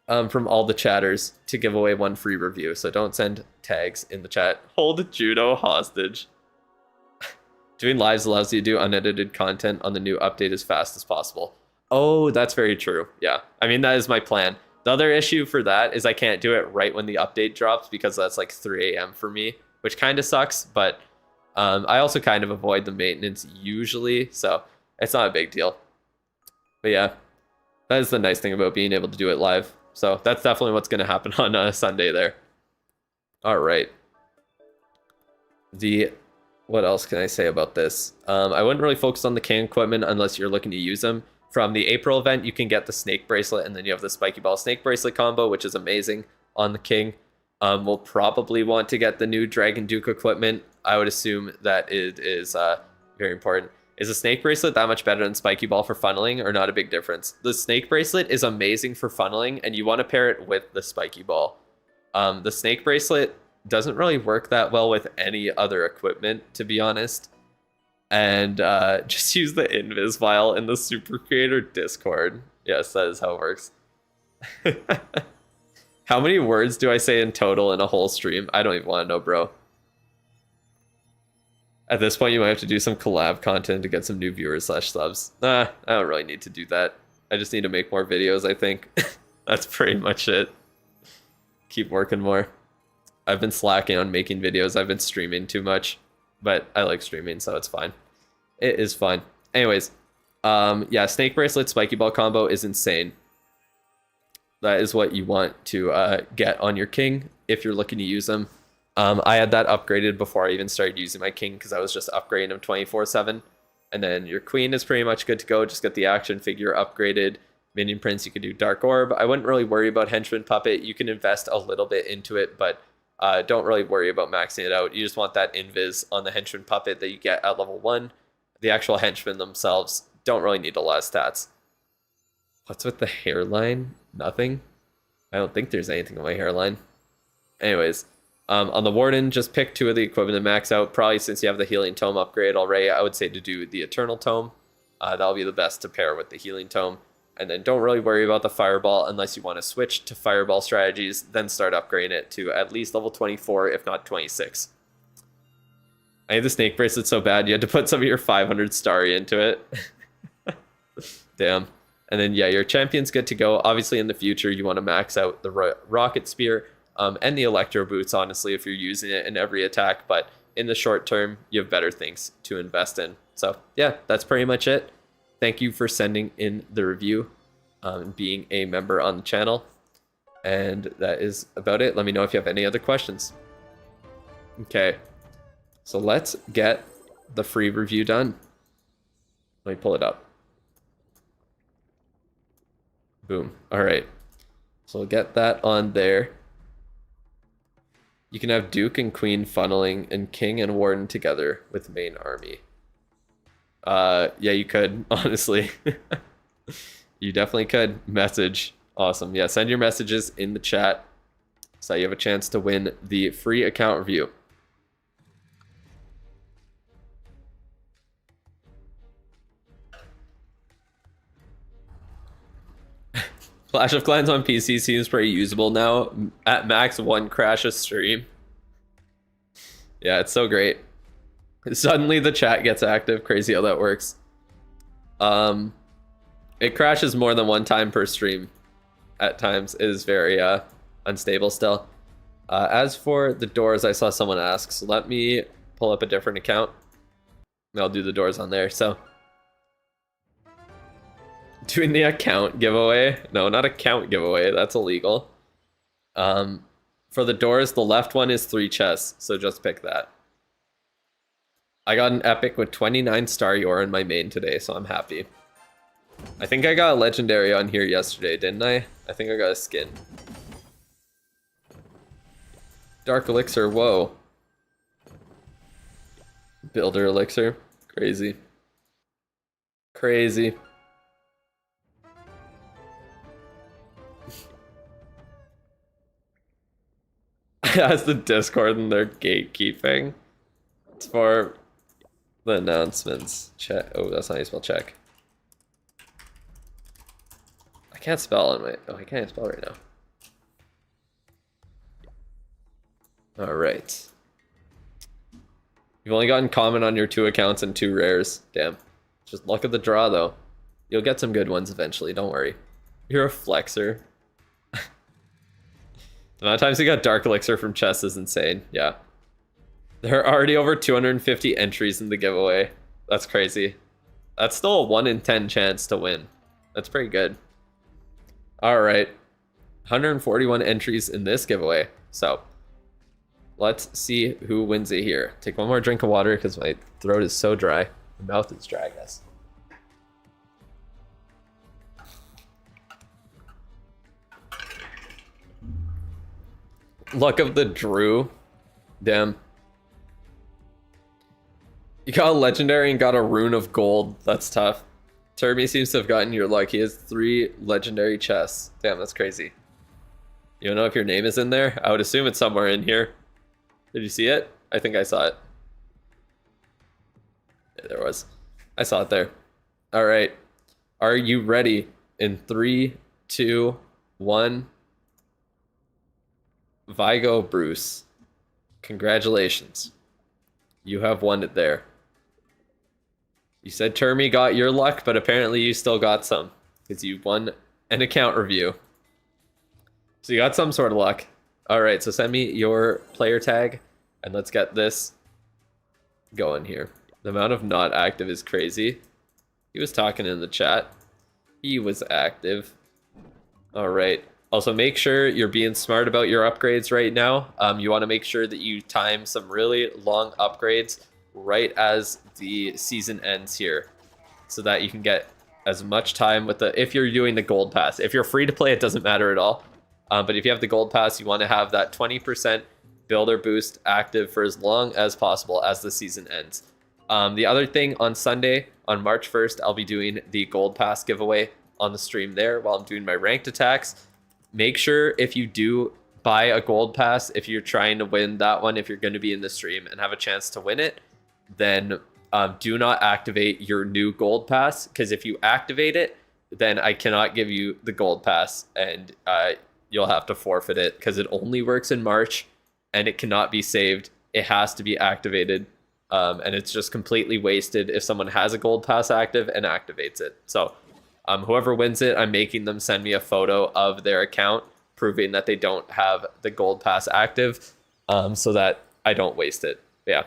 from all the chatters to give away 1 free review, so don't send tags in the chat. Hold Judo hostage. Doing lives allows you to do unedited content on the new update as fast as possible. Oh, that's very true. Yeah, I mean, that is my plan. The other issue for that is I can't do it right when the update drops because that's like 3 a.m. for me, which kind of sucks, but I also kind of avoid the maintenance usually, so it's not a big deal. But yeah, that is the nice thing about being able to do it live. So that's definitely what's going to happen on Sunday there. All right. What else can I say about this? I wouldn't really focus on the king equipment unless you're looking to use them. From the April event, you can get the snake bracelet, and then you have the spiky ball snake bracelet combo, which is amazing. on the king. We'll probably want to get the new Dragon Duke equipment. I would assume that it is very important. Is a snake bracelet that much better than spiky ball for funneling, or not a big difference? The snake bracelet is amazing for funneling, and you want to pair it with the spiky ball. The snake bracelet doesn't really work that well with any other equipment, to be honest. And just use the invis file in the Super Creator Discord. Yes, that is how it works. How many words do I say in total in a whole stream? I don't even want to know, bro. At this point, you might have to do some collab content to get some new viewers / subs. Nah, I don't really need to do that. I just need to make more videos, I think. That's pretty much it. Keep working more. I've been slacking on making videos. I've been streaming too much. But I like streaming, so it's fine. It is fine. Anyways, yeah, Snake Bracelet Spiky Ball combo is insane. That is what you want to get on your king if you're looking to use them. I had that upgraded before I even started using my king because I was just upgrading him 24/7. And then your queen is pretty much good to go. Just get the action figure upgraded. Minion Prince, you can do Dark Orb. I wouldn't really worry about Henchman Puppet. You can invest a little bit into it, but don't really worry about maxing it out. You just want that invis on the Henchman Puppet that you get at level 1. The actual henchmen themselves don't really need a lot of stats. What's with the hairline? Nothing? I don't think there's anything on my hairline. Anyways, on the Warden, just pick 2 of the equipment to max out. Probably since you have the Healing Tome upgrade already, I would say to do the Eternal Tome. That'll be the best to pair with the Healing Tome. And then don't really worry about the Fireball unless you want to switch to Fireball strategies. Then start upgrading it to at least level 24, if not 26. I need the Snake Bracelet so bad, you had to put some of your 500 Starry into it. Damn. And then, yeah, your champion's good to go. Obviously, in the future, you want to max out the Rocket Spear and the Electro Boots, honestly, if you're using it in every attack. But in the short term, you have better things to invest in. So, yeah, that's pretty much it. Thank you for sending in the review and being a member on the channel. And that is about it. Let me know if you have any other questions. Okay. So let's get the free review done. Let me pull it up. Boom. All right. So we'll get that on there. You can have Duke and Queen funneling and King and Warden together with main army. Yeah, you could, honestly. You definitely could. Message. Awesome. Yeah, send your messages in the chat so you have a chance to win the free account review. Clash of Clans on PC seems pretty usable now. At max 1 crash a stream. Yeah, it's so great. Suddenly the chat gets active. Crazy how that works. It crashes more than 1 time per stream. At times it is very unstable still. As for the doors, I saw someone ask, so let me pull up a different account. And I'll do the doors on there. So doing the account giveaway. No, not account giveaway. That's illegal. For the doors, the left one is 3 chests, so just pick that. I got an epic with 29 Star Yor in my main today, so I'm happy. I think I got a legendary on here yesterday, didn't I? I think I got a skin. Dark Elixir, whoa. Builder Elixir, crazy. Crazy. As the Discord and their gatekeeping. It's for the announcements. Check. Oh, that's not how you spell check. I can't spell on my. Oh, I can't spell right now. All right. You've only gotten common on your 2 accounts and 2 rares. Damn. Just luck of the draw, though. You'll get some good ones eventually. Don't worry. You're a flexer. The amount of times you got Dark Elixir from chests is insane. Yeah. There are already over 250 entries in the giveaway. That's crazy. That's still a 1 in 10 chance to win. That's pretty good. All right. 141 entries in this giveaway. So let's see who wins it here. Take one more drink of water because my throat is so dry. My mouth is dry, I guess. Luck of the Drew. Damn. You got a legendary and got a rune of gold. That's tough. Turby seems to have gotten your luck. He has 3 legendary chests. Damn, that's crazy. You don't know if your name is in there? I would assume it's somewhere in here. Did you see it? I think I saw it. Yeah, there was. I saw it there. All right. Are you ready? In 3, 2, 1. Vigo Bruce. Congratulations. You have won it there. You said Termy got your luck, but apparently you still got some. Because you won an account review. So you got some sort of luck. Alright, so send me your player tag. And let's get this going here. The amount of not active is crazy. He was talking in the chat. He was active. Alright. Also, make sure you're being smart about your upgrades right now. You want to make sure that you time some really long upgrades right as the season ends here, so that you can get as much time with the, if you're doing the gold pass. If you're free to play, it doesn't matter at all. But if you have the gold pass, you want to have that 20% builder boost active for as long as possible as the season ends. The other thing, on Sunday, on March 1st, I'll be doing the gold pass giveaway on the stream there while I'm doing my ranked attacks. Make sure if you do buy a gold pass, if you're trying to win that one, if you're going to be in the stream and have a chance to win it, then do not activate your new gold pass, because if you activate it, then I cannot give you the gold pass, and you'll have to forfeit it, because it only works in March and it cannot be saved. It has to be activated, and it's just completely wasted if someone has a gold pass active and activates it. So whoever wins it, I'm making them send me a photo of their account proving that they don't have the gold pass active, so that I don't waste it. Yeah.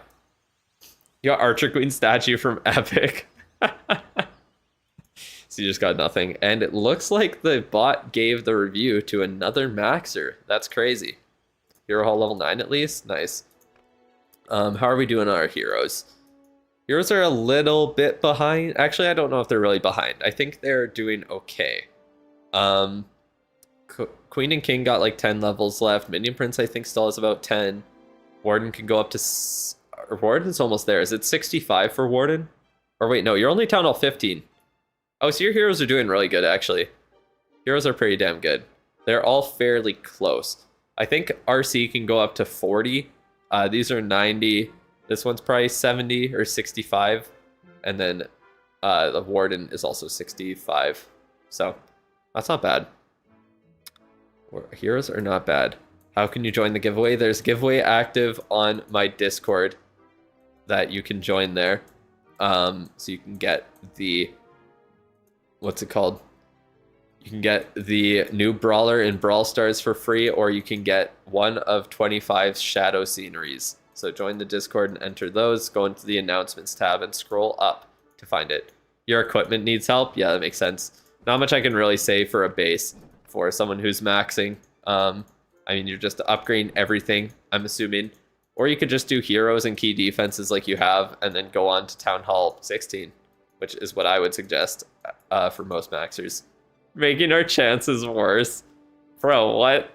You got Archer Queen statue from Epic. So you just got nothing. And it looks like the bot gave the review to another maxer. That's crazy. Hero Hall level 9 at least? Nice. How are we doing on our heroes? Heroes are a little bit behind. Actually, I don't know if they're really behind. I think they're doing okay. Queen and King got like 10 levels left. Minion Prince, I think, still has about 10. Warden can go up to... Warden's almost there. Is it 65 for Warden? Or wait, no, you're only Town Hall 15. Oh, so your heroes are doing really good, actually. Heroes are pretty damn good. They're all fairly close. I think RC can go up to 40. These are 90. This one's probably 70 or 65. And then the Warden is also 65. So that's not bad. Heroes are not bad. How can you join the giveaway? There's a giveaway active on my Discord that you can join there. So you can get the... What's it called? You can get the new Brawler in Brawl Stars for free, or you can get one of 25 shadow sceneries. So join the Discord and enter those. Go into the announcements tab and scroll up to find it. Your equipment needs help? Yeah, that makes sense. Not much I can really say for a base for someone who's maxing. I mean, you're just upgrading everything, I'm assuming. Or you could just do heroes and key defenses like you have, and then go on to Town Hall 16, which is what I would suggest for most maxers. Making our chances worse. Bro, what?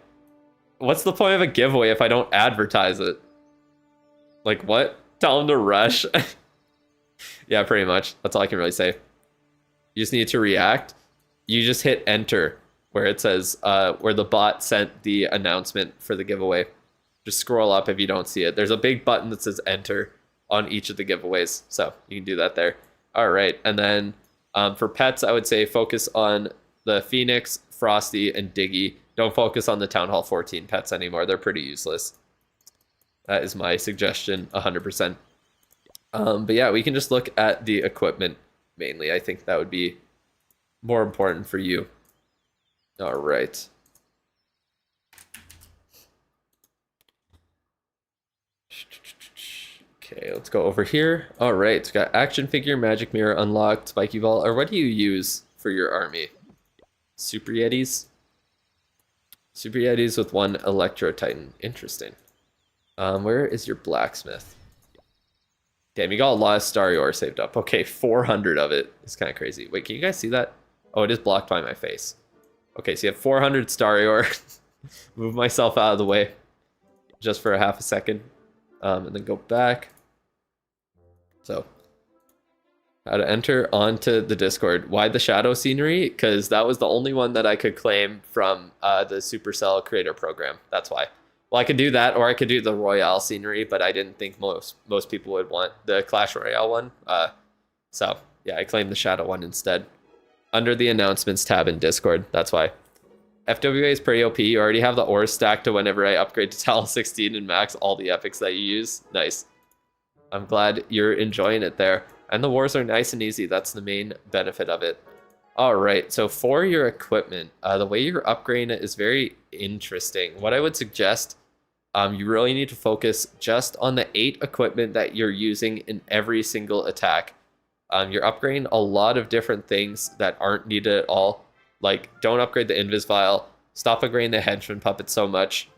What's the point of a giveaway if I don't advertise it? Like, what? Tell them to rush? Yeah, pretty much. That's all I can really say. You just need to react. You just hit enter where it says, where the bot sent the announcement for the giveaway. Just scroll up if you don't see it. There's a big button that says enter on each of the giveaways. So you can do that there. All right. And then for pets, I would say focus on the Phoenix, Frosty, and Diggy. Don't focus on the Town Hall 14 pets anymore. They're pretty useless. That is my suggestion, 100%. But yeah, we can just look at the equipment mainly. I think that would be more important for you. All right. Okay, let's go over here. All right, so got action figure, magic mirror unlocked, spiky ball. Or what do you use for your army? Super Yetis? Super Yetis with one Electro Titan. Interesting. Where is your blacksmith? Damn, you got a lot of Starry Ore saved up. Okay, 400 of it. It's kind of crazy. Wait, can you guys see that? Oh, it is blocked by my face. Okay, so you have 400 Starry Ore. Move myself out of the way. just for a half a second, and then go back. So how to enter onto the Discord. Why the shadow scenery? Because that was the only one that I could claim from the Supercell creator program. That's why. Well, I could do that, or I could do the Royale scenery, but I didn't think most people would want the Clash Royale one. So yeah, I claimed the shadow one instead. Under the announcements tab in Discord. That's why. FWA is pretty OP. You already have the ores stacked to whenever I upgrade to Tal 16 and max all the epics that you use. Nice. I'm glad you're enjoying it there. And the wars are nice and easy. That's the main benefit of it. All right, so for your equipment, the way you're upgrading it is very interesting. What I would suggest, you really need to focus just on the 8 equipment that you're using in every single attack. You're upgrading a lot of different things that aren't needed at all. Like, don't upgrade the Invis Vial. Stop upgrading the Henchman Puppet so much.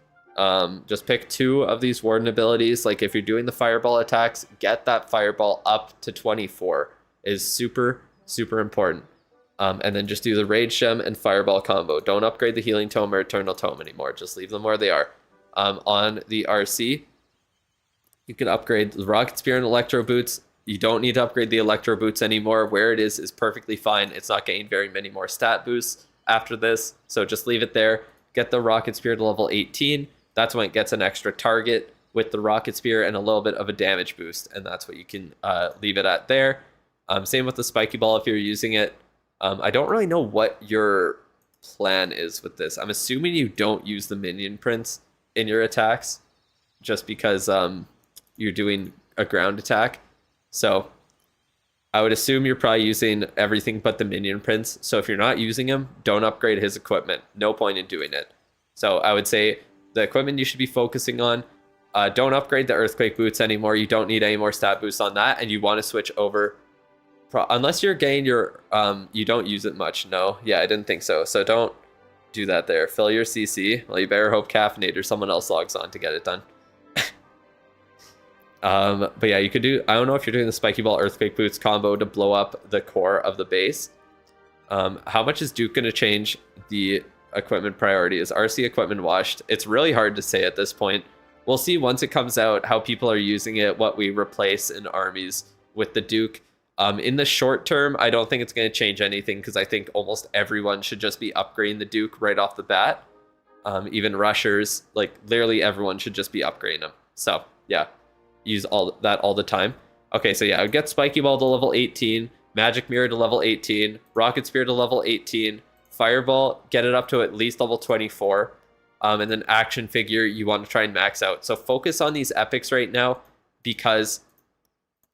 Just pick 2 of these Warden abilities. Like, if you're doing the Fireball attacks, get that Fireball up to 24. It is super, super important. And then just do the Rage Gem and Fireball combo. Don't upgrade the Healing Tome or Eternal Tome anymore. Just leave them where they are. On the RC, you can upgrade the Rocket Spear and Electro Boots. You don't need to upgrade the Electro Boots anymore. Where it is perfectly fine. It's not getting very many more stat boosts after this, so just leave it there. Get the Rocket Spear to level 18. That's when it gets an extra target with the Rocket Spear and a little bit of a damage boost, and that's what you can leave it at there. Same with the Spiky Ball if you're using it. I don't really know what your plan is with this. I'm assuming you don't use the Minion Prince in your attacks, just because you're doing a ground attack. So I would assume you're probably using everything but the Minion Prince. So if you're not using him, don't upgrade his equipment. No point in doing it. So I would say the equipment you should be focusing on, don't upgrade the Earthquake Boots anymore. You don't need any more stat boosts on that. And you want to switch over, unless you're getting your, you don't use it much. No, yeah, I didn't think so. So don't do that there. Fill your CC. Well, you better hope Caffeinate or someone else logs on to get it done. But yeah, you could do, I don't know if you're doing the Spiky Ball Earthquake Boots combo to blow up the core of the base. How much is Duke going to change the equipment priority? Is RC equipment washed? It's really hard to say at this point. We'll see once it comes out how people are using it, what we replace in armies with the Duke. In the short term, I don't think it's going to change anything because I think almost everyone should just be upgrading the Duke right off the bat. Even rushers, like literally everyone should just be upgrading them. So yeah. Use all that all the time. Okay, so yeah, I would get Spiky Ball to level 18, Magic Mirror to level 18, Rocket Spear to level 18, Fireball, get it up to at least level 24, and then Action Figure, you want to try and max out. So focus on these epics right now because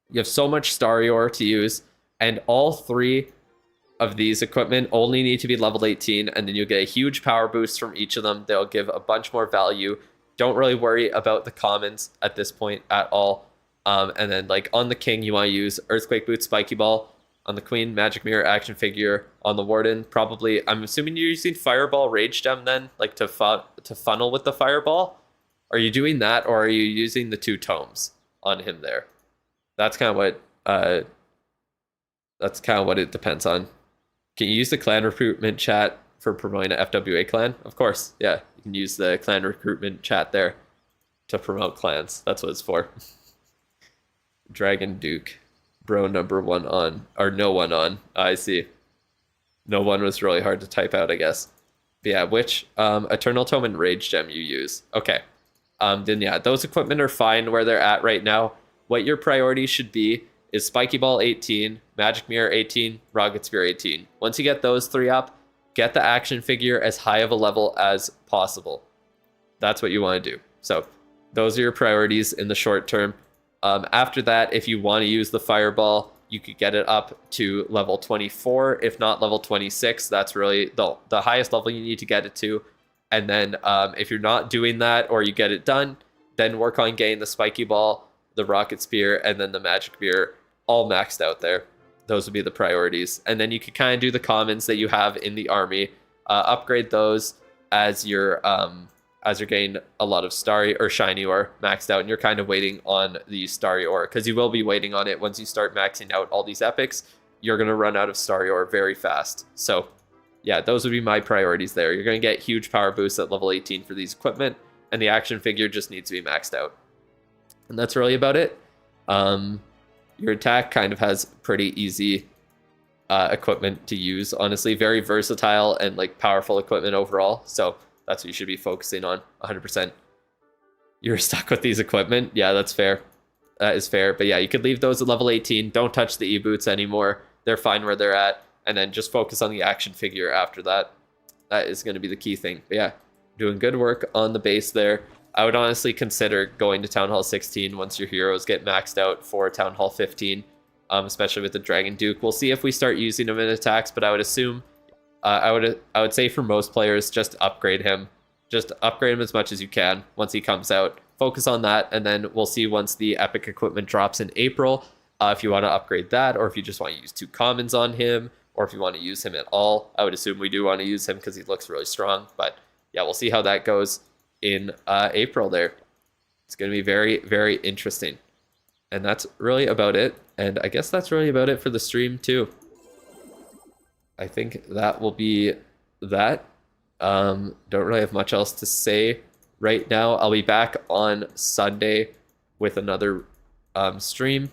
you have so much Starry Ore to use, and all 3 of these equipment only need to be leveled 18, and then you'll get a huge power boost from each of them. They'll give a bunch more value. Don't really worry about the commons at this point at all. And then like on the King, you want to use Earthquake Boots, Spiky Ball. On the Queen, Magic Mirror, Action Figure. On the Warden, probably, I'm assuming you're using Fireball, Rage Gem then, like to funnel with the Fireball. Are you doing that, or are you using the 2 tomes on him there? That's kind of what it depends on. Can you use the clan recruitment chat for promoting an FWA clan? Of course, yeah. You can use the clan recruitment chat there to promote clans. That's what it's for. Dragon Duke. Bro number 1 on. Or no one on. I see. No one was really hard to type out, I guess. But yeah, which Eternal Tome and Rage Gem you use. Okay. Then yeah, those equipment are fine where they're at right now. What your priority should be is Spiky Ball 18, Magic Mirror 18, Rocket Spear 18. Once you get those 3 up, get the Action Figure as high of a level as possible. That's what you want to do. So those are your priorities in the short term. After that, if you want to use the Fireball, you could get it up to level 24, if not level 26. That's really the highest level you need to get it to. And then if you're not doing that or you get it done, then work on getting the Spiky Ball, the Rocket Spear, and then the Magic Mirror all maxed out there. Those would be the priorities. And then you could kind of do the commons that you have in the army. Upgrade those as you're getting a lot of Starry or Shiny Ore maxed out. And you're kind of waiting on the Starry Ore because you will be waiting on it once you start maxing out all these epics. You're going to run out of Starry Ore very fast. So yeah, those would be my priorities there. You're going to get huge power boosts at level 18 for these equipment. and the action figure just needs to be maxed out. And that's really about it. Your attack kind of has pretty easy equipment to use, honestly. Very versatile and like powerful equipment overall. So that's what you should be focusing on 100%. You're stuck with these equipment. Yeah, that's fair. That is fair. But yeah, you could leave those at level 18. Don't touch the e-boots anymore. They're fine where they're at. And then just focus on the action figure after that. That is going to be the key thing. But yeah, doing good work on the base there. I would honestly consider going to Town Hall 16 once your heroes get maxed out for Town Hall 15, especially with the Dragon Duke. We'll see if we start using him in attacks, but I would assume, I would say for most players, just upgrade him. Just upgrade him as much as you can once he comes out. Focus on that, and then we'll see once the epic equipment drops in April, if you want to upgrade that, or if you just want to use 2 commons on him, or if you want to use him at all. I would assume we do want to use him because he looks really strong, but yeah, we'll see how that goes in April there. It's going to be very, very interesting. And that's really about it. And I guess that's really about it for the stream too. I think that will be that. Don't really have much else to say right now. I'll be back on Sunday with another stream.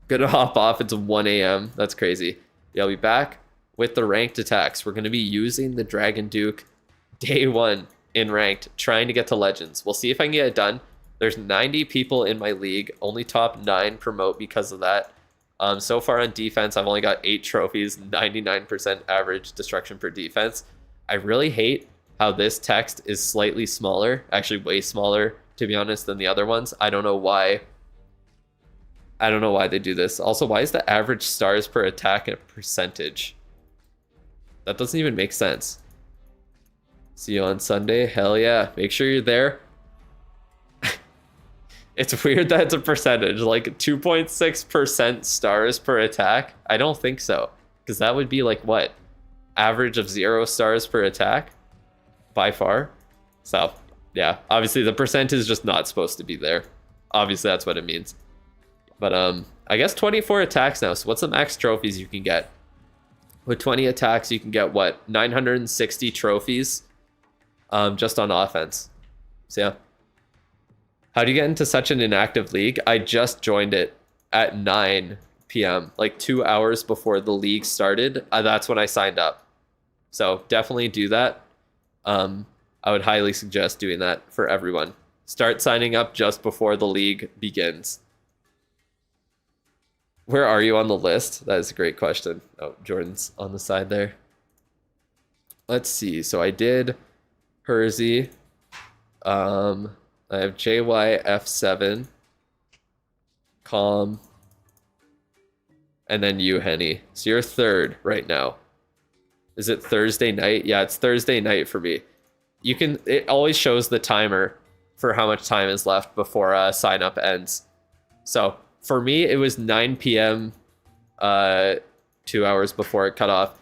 Gonna hop off. It's 1 a.m. That's crazy. Yeah, I'll be back with the ranked attacks. We're going to be using the Dragon Duke day 1 in ranked, trying to get to Legends. We'll see if I can get it done. There's 90 people in my league. Only top 9 promote because of that. So far on defense, I've only got 8 trophies, 99% average destruction per defense. I really hate how this text is slightly smaller, actually way smaller, to be honest, than the other ones. I don't know why. I don't know why they do this. Also, why is the average stars per attack a percentage? That doesn't even make sense. See you on Sunday. Hell yeah. Make sure you're there. It's weird that it's a percentage. Like 2.6% stars per attack? I don't think so. Because that would be like what? Average of 0 stars per attack? By far. So, yeah. Obviously, the percent is just not supposed to be there. Obviously, that's what it means. But I guess 24 attacks now. So what's the max trophies you can get? With 20 attacks, you can get what? 960 trophies just on offense. So yeah. How do you get into such an inactive league? I just joined it at 9 p.m. like 2 hours before the league started. That's when I signed up. So definitely do that. I would highly suggest doing that for everyone. Start signing up just before the league begins. Where are you on the list? That is a great question. Oh, Jordan's on the side there. Let's see. So I did Hersey. I have JYF7. Calm. And then you, Henny. So you're 3rd right now. Is it Thursday night? Yeah, it's Thursday night for me. You can. It always shows the timer for how much time is left before sign up ends. So for me, it was 9 p.m. 2 hours before it cut off.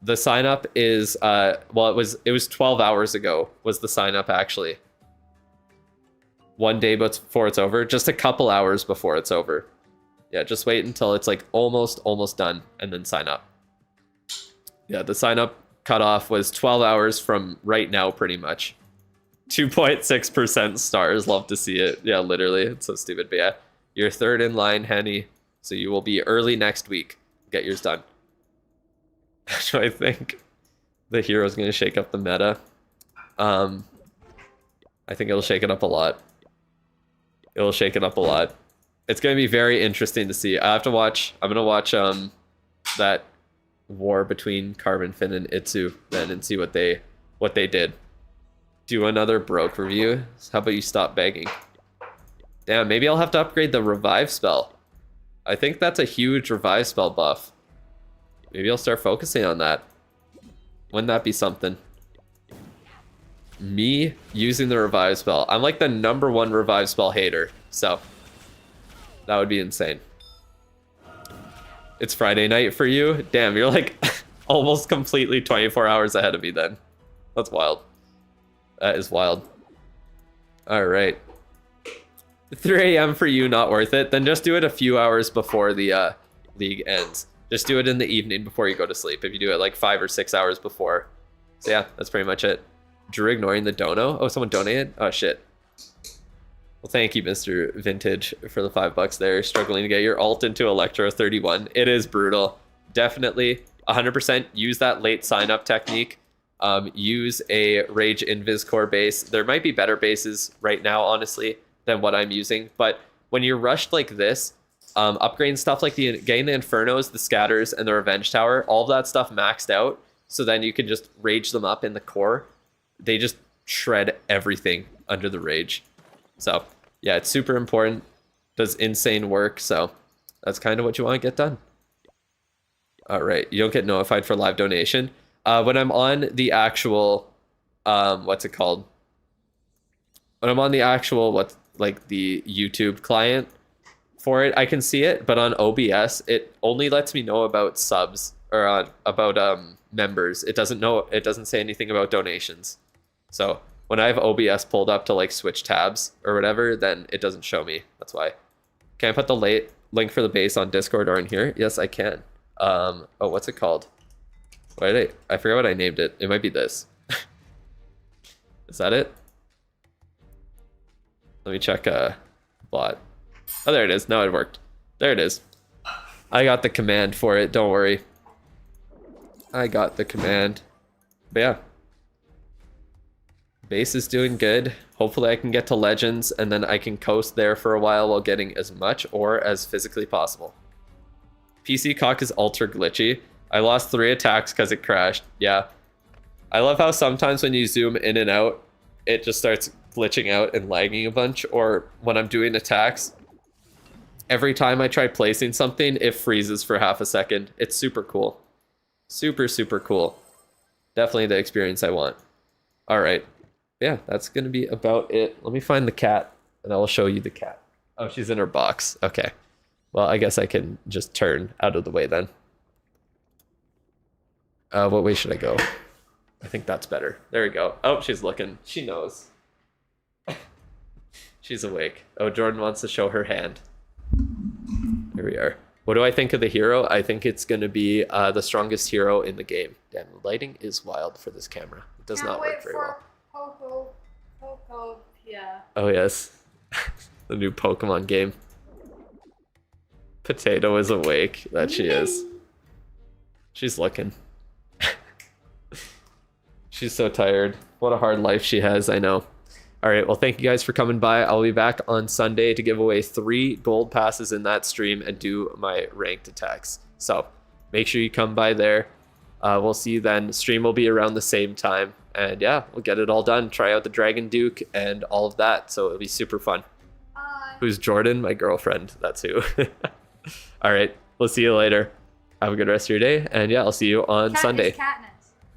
The sign up is well, it was 12 hours ago was the sign up actually. 1 day before it's over, just a couple hours before it's over. Yeah, just wait until it's like almost done and then sign up. Yeah, the sign up cutoff was 12 hours from right now, pretty much. 2.6% stars. Love to see it. Yeah, literally. It's so stupid. But yeah, you're 3rd in line, Henny. So you will be early next week. Get yours done. So I think the hero's going to shake up the meta. I think it'll shake it up a lot. It'll shake it up a lot. It's going to be very interesting to see. I have to watch. I'm going to watch that war between Carbon Fin and Itsu then and see what they did. Do another broke review. How about you stop begging? Damn, maybe I'll have to upgrade the revive spell. I think that's a huge revive spell buff. Maybe I'll start focusing on that. Wouldn't that be something? Me using the revive spell. I'm like the #1 revive spell hater, so that would be insane. It's Friday night for you? Damn, you're like almost completely 24 hours ahead of me then. That's wild. That is wild. All right. 3 a.m. for you, not worth it. Then just do it a few hours before the league ends. Just do it in the evening before you go to sleep. If you do it like 5 or 6 hours before. So yeah, that's pretty much it. Drew ignoring the dono. Oh, someone donated? Oh, shit. Well, thank you, Mr. Vintage, for the $5 there. Struggling to get your ult into Electro 31. It is brutal. Definitely 100% use that late sign-up technique. Use a Rage Invis core base. There might be better bases right now, honestly, than what I'm using. But when you're rushed like this, upgrading stuff like getting the Infernos, the Scatters, and the Revenge Tower, all of that stuff maxed out. So then you can just rage them up in the core. They just shred everything under the Rage. So, yeah, it's super important. Does insane work, so that's kind of what you want to get done. All right, you don't get notified for live donation. When I'm on the actual, what's it called? When I'm on the actual, the YouTube client for it, I can see it, but on OBS, it only lets me know about subs, or about members. It doesn't say anything about donations. So when I have OBS pulled up to like switch tabs or whatever, then it doesn't show me. That's why. Can I put the link for the base on Discord or in here? Yes, I can. Oh, what's it called? I forgot what I named it. It might be this. Is that it? Let me check bot. Oh, there it is. No, it worked. There it is. I got the command for it. Don't worry. I got the command. But yeah. Base is doing good. Hopefully I can get to Legends and then I can coast there for a while getting as much or as physically possible. PC cock is ultra glitchy. I lost 3 attacks because it crashed. Yeah. I love how sometimes when you zoom in and out, it just starts glitching out and lagging a bunch. Or when I'm doing attacks, every time I try placing something, it freezes for half a second. It's super cool. Super, super cool. Definitely the experience I want. All right. Yeah, that's going to be about it. Let me find the cat, and I will show you the cat. Oh, she's in her box. Okay. Well, I guess I can just turn out of the way then. What way should I go? I think that's better. There we go. Oh, she's looking. She knows. She's awake. Oh, Jordan wants to show her hand. Here we are. What do I think of the hero? I think it's going to be the strongest hero in the game. Damn, the lighting is wild for this camera. It does not work very well.
Poco, yeah.
Oh, yes. The new Pokemon game. Potato is awake. That she is. She's looking. She's so tired. What a hard life she has, I know. All right, well, thank you guys for coming by. I'll be back on Sunday to give away 3 gold passes in that stream and do my ranked attacks. So make sure you come by there. We'll see you then. Stream will be around the same time. And yeah, we'll get it all done. Try out the Dragon Duke and all of that. So it'll be super fun. Who's Jordan? My girlfriend. That's who. All right, we'll see you later. Have a good rest of your day. And yeah, I'll see you on Sunday.
Katniss.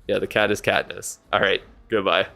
Yeah, the cat is Katniss. All right, goodbye.